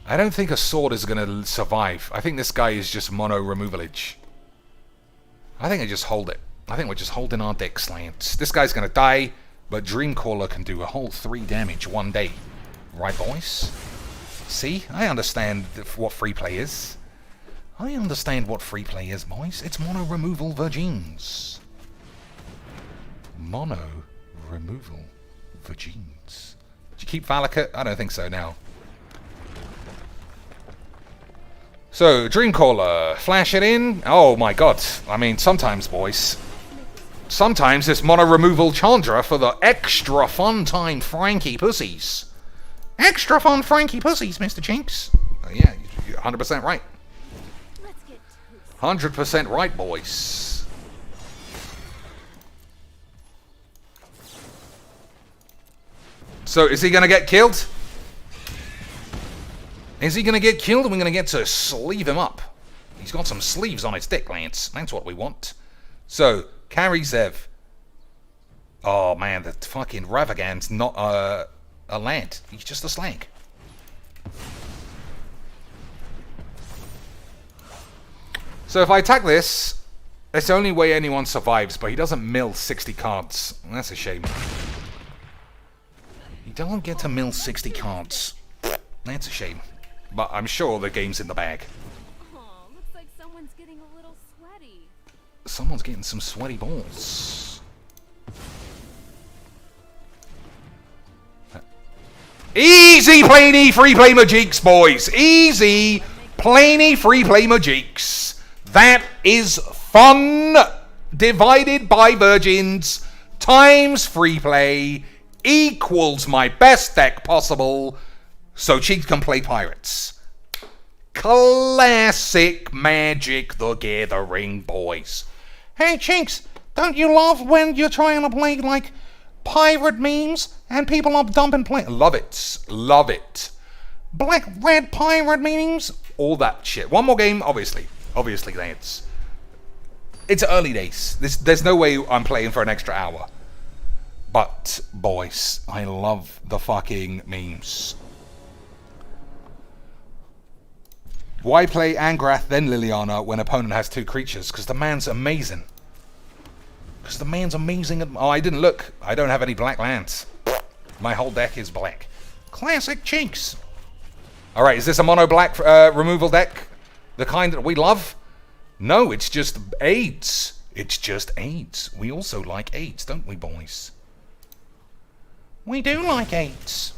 B: I don't think a sword is going to survive. I think this guy is just mono removalage. I think I just hold it. I think we're just holding our dick slants. This guy's going to die, but Dreamcaller can do a whole 3 damage one day. Right, boys? See? I understand what free play is. I understand what free play is, boys. It's mono removal virgins. Mono removal for genes. Did you keep Valakut? I don't think so now. So, Dreamcaller, flash it in. Oh my god. I mean, sometimes, boys. Sometimes it's mono removal Chandra for the extra fun time Frankie pussies.
A: Extra fun Frankie pussies, Mr. Jinx.
B: Yeah, you're 100% right. 100% right, boys. So, is he going to get killed? Is he going to get killed and we're going to get to sleeve him up? He's got some sleeves on his dick, Lance. That's what we want. So, carry Zev. Oh, man, the fucking Ravagan's not a lad. He's just a slag. So if I attack this, that's the only way anyone survives, but he doesn't mill 60 cards. That's a shame. You don't get to mill 60 cards. That's a shame. But I'm sure the game's in the bag.
E: Oh, looks like someone's getting a little sweaty.
B: Someone's getting some sweaty balls. Easy, plainy, free play Majiks, boys. Easy, plainy, free play Majiks. That is fun divided by virgins times free play equals my best deck possible so Cheeks can play pirates. Classic Magic the Gathering, boys.
A: Hey, Jinx, don't you love when you're trying to play, like, pirate memes and people are dumping
B: Love it. Love it.
A: black red pirate memes?
B: All that shit. One more game, obviously. Obviously, lads. It's early days. There's no way I'm playing for an extra hour. But, boys, I love the fucking memes. Why play Angrath then Liliana when opponent has 2 creatures? Because the man's amazing. Because the man's amazing. Oh, I didn't look. I don't have any black lands. My whole deck is black.
A: Classic Jinx.
B: Alright, is this a mono black removal deck? The kind that we love? No, it's just AIDS. It's just AIDS. We also like AIDS, don't we, boys?
A: We do like AIDS.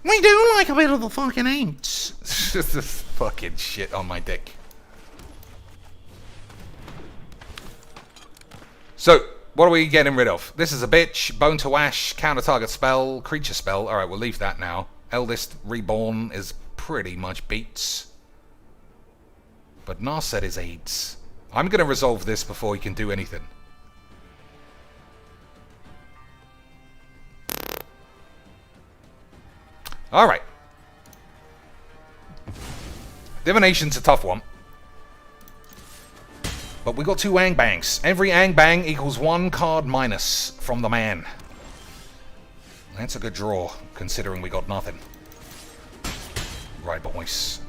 A: We do like a bit of the fucking AIDS.
B: Just this fucking shit on my dick. So, what are we getting rid of? This is a bitch, Bone to Ash, counter target spell, creature spell. Alright, we'll leave that now. Eldest Reborn is pretty much beats. But Narset is AIDS. I'm going to resolve this before he can do anything. Alright. Divination's a tough one. But we got 2 Angbangs. Every Angbang equals 1 card minus from the man. That's a good draw, considering we got nothing. Right, boys.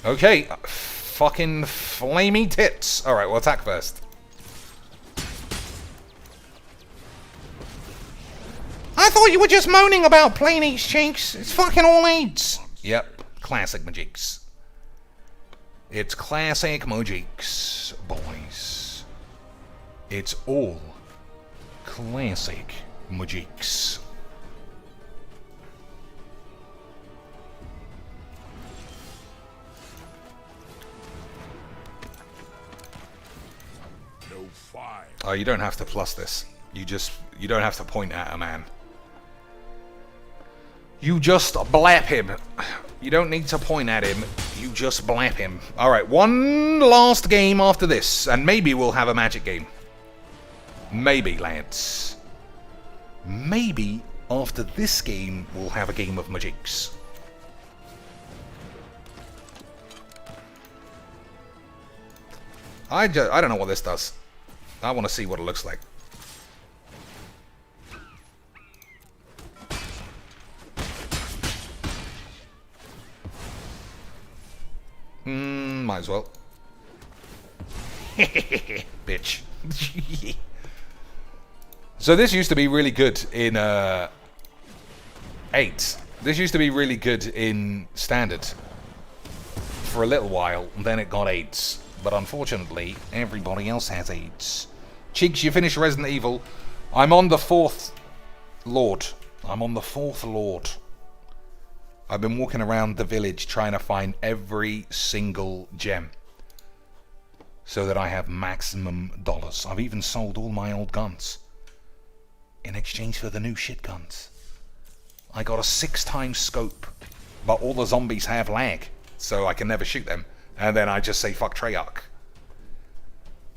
B: Okay. Fucking flamey tits. Alright, we'll attack first.
A: I thought you were just moaning about plain AIDS, Jinx. It's fucking all AIDS.
B: Yep. Classic Majiks. It's classic Majiks, boys. It's all classic Majiks.
D: No fire.
B: Oh, you don't have to plus this. You don't have to point at a man. You just blap him. You don't need to point at him. You just blap him. Alright, one last game after this, and maybe we'll have a magic game. Maybe, lads. Maybe after this game, we'll have a game of Majiks. I don't know what this does. I want to see what it looks like. Might as well. Bitch. So this used to be really good in 8. This used to be really good in Standard for a little while, and then it got 8s. but unfortunately, everybody else has AIDS. Cheeks, you finished Resident Evil. I'm on the 4th Lord. I'm on the 4th Lord. I've been walking around the village trying to find every single gem so that I have maximum dollars. I've even sold all my old guns in exchange for the new shit guns. I got a 6x scope, but all the zombies have lag, so I can never shoot them. And then I just say fuck Treyarch.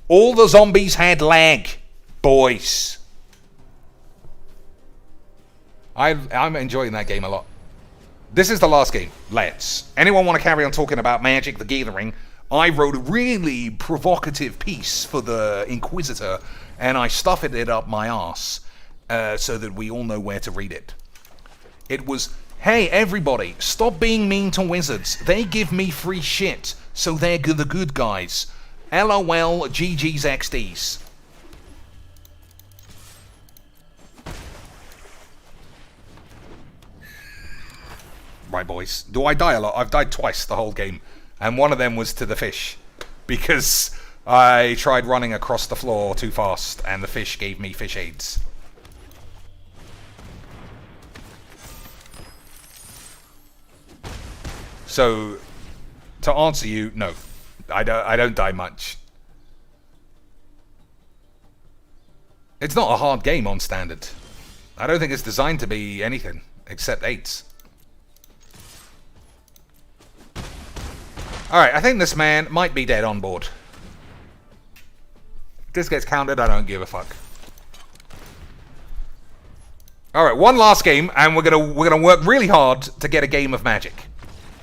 B: All the zombies had lag, boys. I'm enjoying that game a lot. This is the last game. Let's. Anyone want to carry on talking about Magic the Gathering? I wrote a really provocative piece for the Inquisitor, and I stuffed it up my arse so that we all know where to read it. It was, hey everybody, stop being mean to wizards. They give me free shit, so they're the good guys. LOL, GG's XDs. Right, boys. Do I die a lot? I've died twice the whole game. And one of them was to the fish. Because I tried running across the floor too fast, and the fish gave me fish AIDS. So, to answer you, no. I don't die much. It's not a hard game on standard. I don't think it's designed to be anything except 8s. Alright, I think this man might be dead on board. If this gets counted, I don't give a fuck. Alright, one last game, and we're gonna work really hard to get a game of Magic.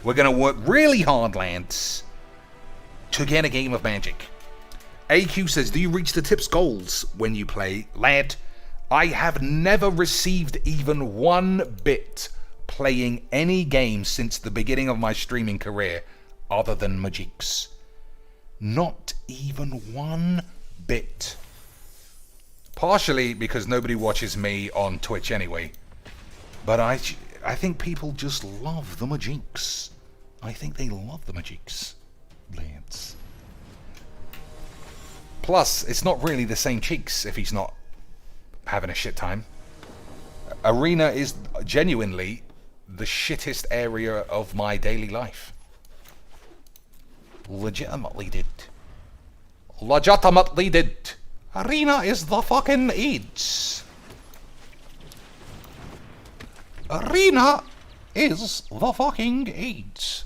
B: We're gonna work really hard, lads, to get a game of Magic. AQ says, do you reach the tips goals when you play? Lad, I have never received even 1 bit playing any game since the beginning of my streaming career other than Magics. Not even 1 bit. Partially because nobody watches me on Twitch anyway. But I think people just love the Magics. I think they love the Magics, lads. Plus, it's not really the same Cheeks if he's not having a shit time. Arena is genuinely the shittest area of my daily life. Legitimately did. Legitimately did.
A: Arena is the fucking AIDS. Arena is the fucking AIDS.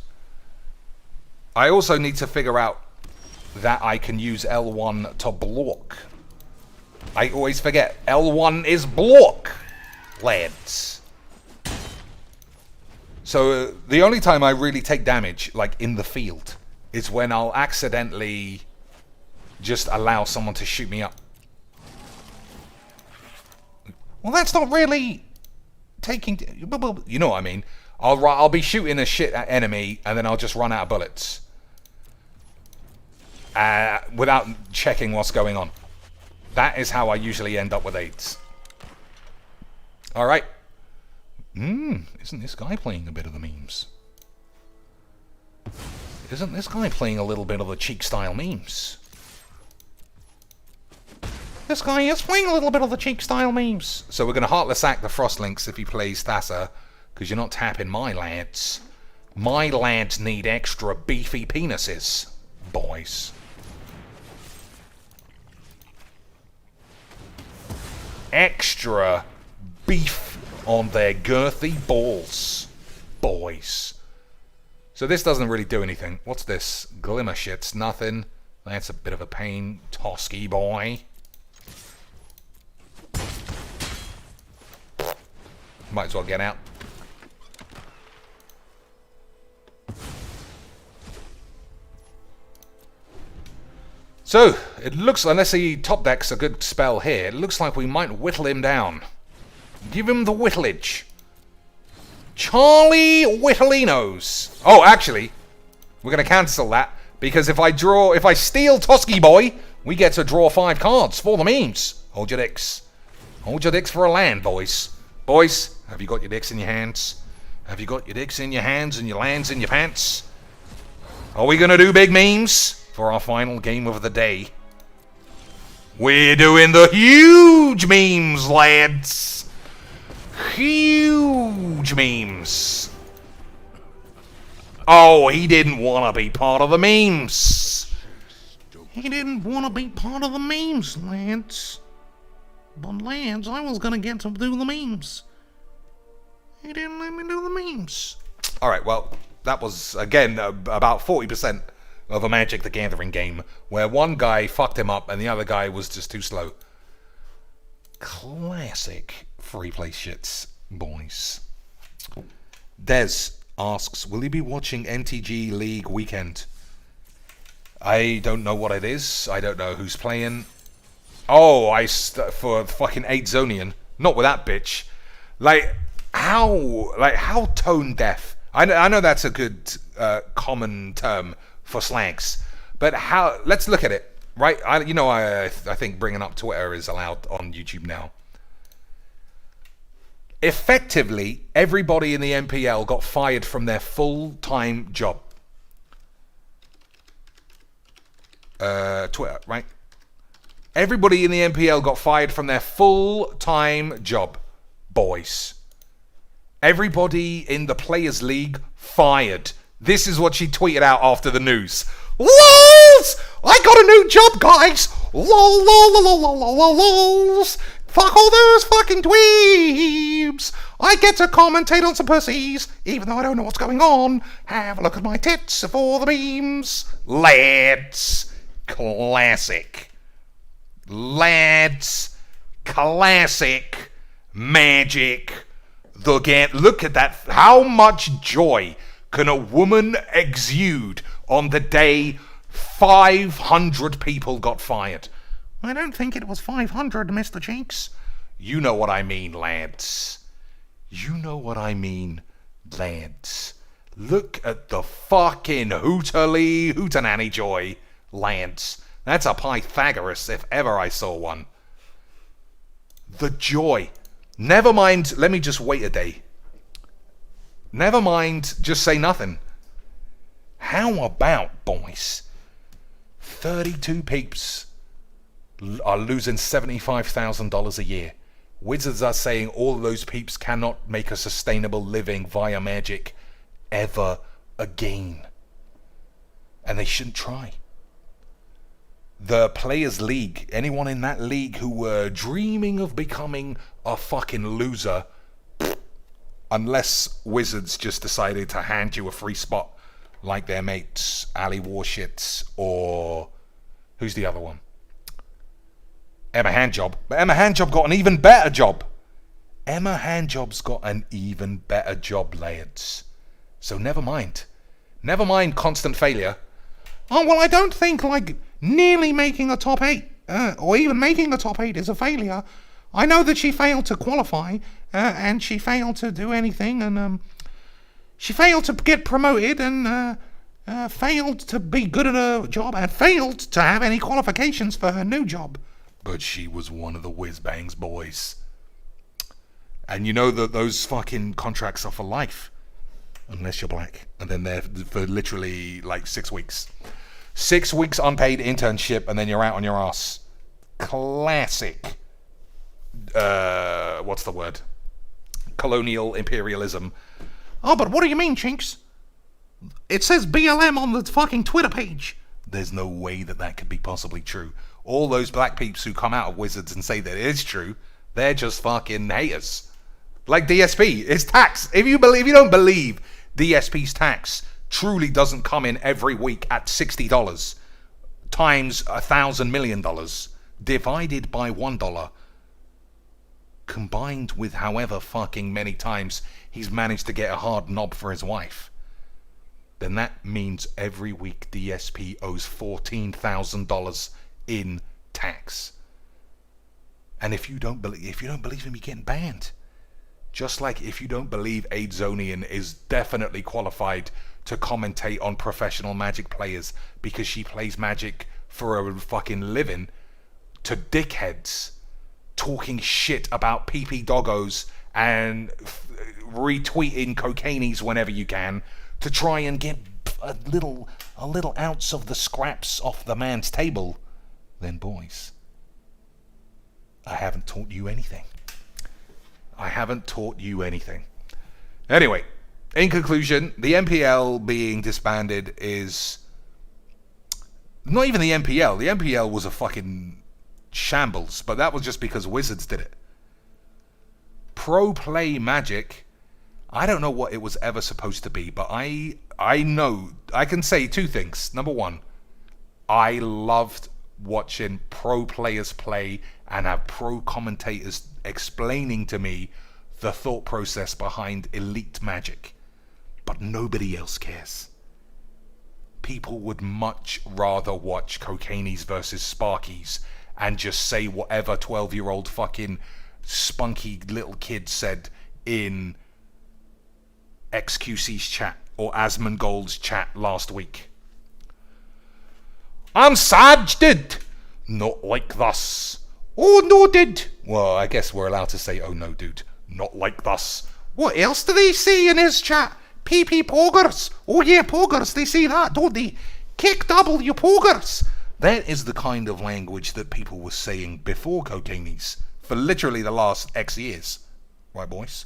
B: I also need to figure out that I can use L1 to block. I always forget. L1 is block, lads. So the only time I really take damage, like in the field, is when I'll accidentally just allow someone to shoot me up.
A: Well, that's not really taking...
B: You know what I mean. I'll be shooting a shit enemy, and then I'll just run out of bullets. Without checking what's going on. That is how I usually end up with AIDS. Alright. Isn't this guy playing a bit of the memes? Isn't this guy playing a little bit of the Cheek-style memes?
A: This guy is playing a little bit of the Cheek-style memes.
B: So we're going to Heartless sack the Frostlinks if he plays Thassa, because you're not tapping my lads. My lads need extra beefy penises, boys. Extra beef on their girthy balls, boys. So this doesn't really do anything. What's this? Glimmer shit's nothing. That's a bit of a pain. Tosky boy. Might as well get out. So, it looks, unless he top decks a good spell here, it looks like we might whittle him down. Give him the whittlage. Charlie Whittlinos. Oh, actually, we're going to cancel that, because if I steal Tosky Boy, we get to draw 5 cards for the memes. Hold your dicks. Hold your dicks for a land, boys. Boys, have you got your dicks in your hands? Have you got your dicks in your hands and your lands in your pants? Are we going to do big memes? for our final game of the day. We're doing the huge memes, lads. Huge memes. Oh, he didn't want to be part of the memes.
A: He didn't want to be part of the memes, lads. But lads, I was gonna get to do the memes. He didn't let me do the memes.
B: Alright, well, that was, again, about 40% of a Magic the Gathering game, where one guy fucked him up and the other guy was just too slow. Classic free play shits, boys. Des asks, will you be watching MTG League Weekend? I don't know what it is. I don't know who's playing. Oh, for fucking 8 Zonian. Not with that bitch. Like how tone deaf. I know that's a good common term for slags, but how? Let's look at it, right? I think bringing up Twitter is allowed on YouTube now. Effectively, everybody in the MPL got fired from their full-time job. Twitter, right? Everybody in the MPL got fired from their full-time job, boys. Everybody in the Players League fired. This is what she tweeted out after the news. LOLs! I got a new job, guys! LOL, lol, lol, lol, lol, lol, lols! Fuck all those fucking dweebs! I get to commentate on some pussies, even though I don't know what's going on. Have a look at my tits for the memes. Lads. Classic. Lads. Classic. Magic. Look at that. How much joy can a woman exude on the day 500 people got fired?
A: I don't think it was 500, Mr. Cheeks.
B: You know what I mean, lads. You know what I mean, lads. Look at the fucking hootananny joy, lads. That's a Pythagoras if ever I saw one. The joy. Never mind, let me just wait a day. Never mind, just say nothing. How about, boys, 32 peeps are losing $75,000 a year. Wizards are saying all of those peeps cannot make a sustainable living via Magic ever again. And they shouldn't try. The Players League, anyone in that league who were dreaming of becoming a fucking loser, unless Wizards just decided to hand you a free spot like their mates Ali Warshits or who's the other one? Emma Handjob. But Emma Handjob got an even better job. Emma Handjob's got an even better job, lads. So never mind. Never mind constant failure.
A: Oh, well, I don't think, nearly making a top 8, or even making a top 8 is a failure. I know that she failed to qualify, and she failed to do anything, and she failed to get promoted, and failed to be good at her job, and failed to have any qualifications for her new job.
B: But she was one of the whiz-bangs boys. And you know that those fucking contracts are for life. Unless you're black. And then they're for literally 6 weeks. 6 weeks unpaid internship and then you're out on your ass. Classic. What's the word? Colonial imperialism.
A: Oh, but what do you mean, Chinks? It says BLM on the fucking Twitter page.
B: There's no way that could be possibly true. All those black peeps who come out of Wizards and say that it is true, they're just fucking haters. Like DSP, it's tax. If you don't believe DSP's tax truly doesn't come in every week at $60 times $1,000 million divided by $1, combined with however fucking many times he's managed to get a hard knob for his wife, then that means every week DSP owes $14,000 in tax. And if you don't believe him, you're getting banned. Just like if you don't believe Aidzonian is definitely qualified to commentate on professional Magic players because she plays Magic for a fucking living, to dickheads talking shit about PP doggos and retweeting cocainies whenever you can to try and get a little ounce of the scraps off the man's table, then boys, I haven't taught you anything. I haven't taught you anything. Anyway, in conclusion, the MPL being disbanded is not even the MPL. The MPL was a fucking shambles, but that was just because Wizards did it. Pro Play Magic, I don't know what it was ever supposed to be, but I know, I can say two things. Number one, I loved watching pro players play and have pro commentators explaining to me the thought process behind elite Magic. But nobody else cares. People would much rather watch Cocainies versus Sparkies and just say whatever 12-year-old fucking spunky little kid said in XQC's chat or Asmongold's chat last week. I'm sad, dude. Not like thus. Oh no, dude. Well, I guess we're allowed to say, oh no, dude. Not like thus. What else do they say in his chat? PP poggers. Oh yeah, poggers. They say that, don't they? Kick W poggers. That is the kind of language that people were saying before Cocainies for literally the last X years. Right, boys?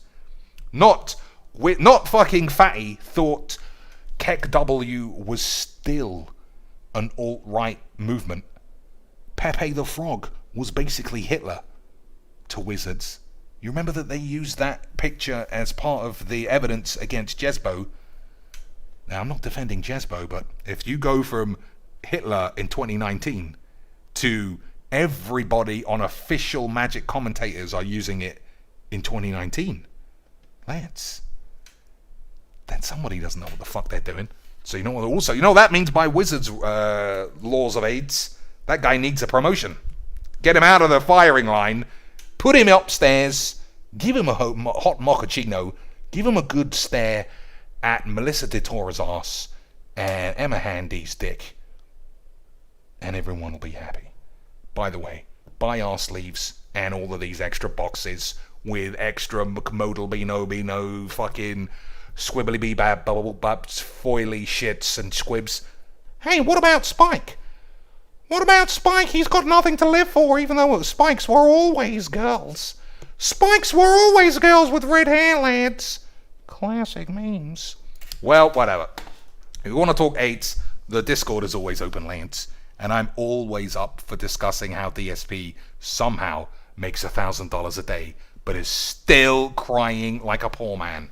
B: Not fucking Fatty thought Keck W was still an alt-right movement. Pepe the Frog was basically Hitler to Wizards. You remember that they used that picture as part of the evidence against Jezbo? Now, I'm not defending Jezbo, but if you go from Hitler in 2019 to everybody on official Magic commentators are using it in 2019, Lance, then somebody doesn't know what the fuck they're doing. So you know what? Also, you know what that means by Wizards' laws of AIDS? That guy needs a promotion. Get him out of the firing line. Put him upstairs. Give him a hot mochaccino. Give him a good stare at Melissa DeTora's ass and Emma Handy's dick, and everyone will be happy. By the way, buy our sleeves and all of these extra boxes with extra McModal Beano fucking squibbly bee bab bubble bubs foily shits and squibs. Hey, what about Spike? What about Spike? He's got nothing to live for, even though Spikes were always girls. Spikes were always girls with red hair, lads. Classic memes. Well, whatever. If you want to talk AIDS, the Discord is always open, lads. And I'm always up for discussing how DSP somehow makes $1,000 a day, but is still crying like a poor man.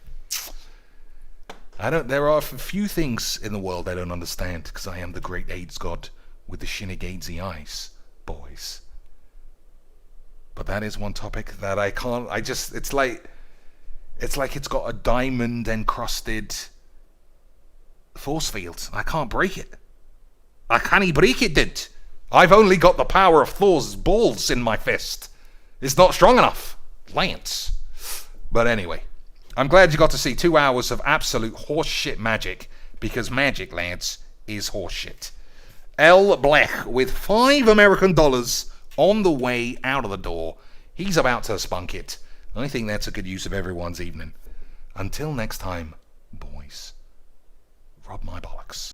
B: There are a few things in the world I don't understand, because I am the great AIDS god with the Shinigami eyes, boys. But that is one topic that I can't, it's like it's got a diamond encrusted force field. I can't break it. I can't break it, dude. I've only got the power of Thor's balls in my fist. It's not strong enough. Lance. But anyway, I'm glad you got to see 2 hours of absolute horseshit magic, because magic, Lance, is horseshit. L. Blech with $5 American on the way out of the door. He's about to spunk it. I think that's a good use of everyone's evening. Until next time, boys, rub my bollocks.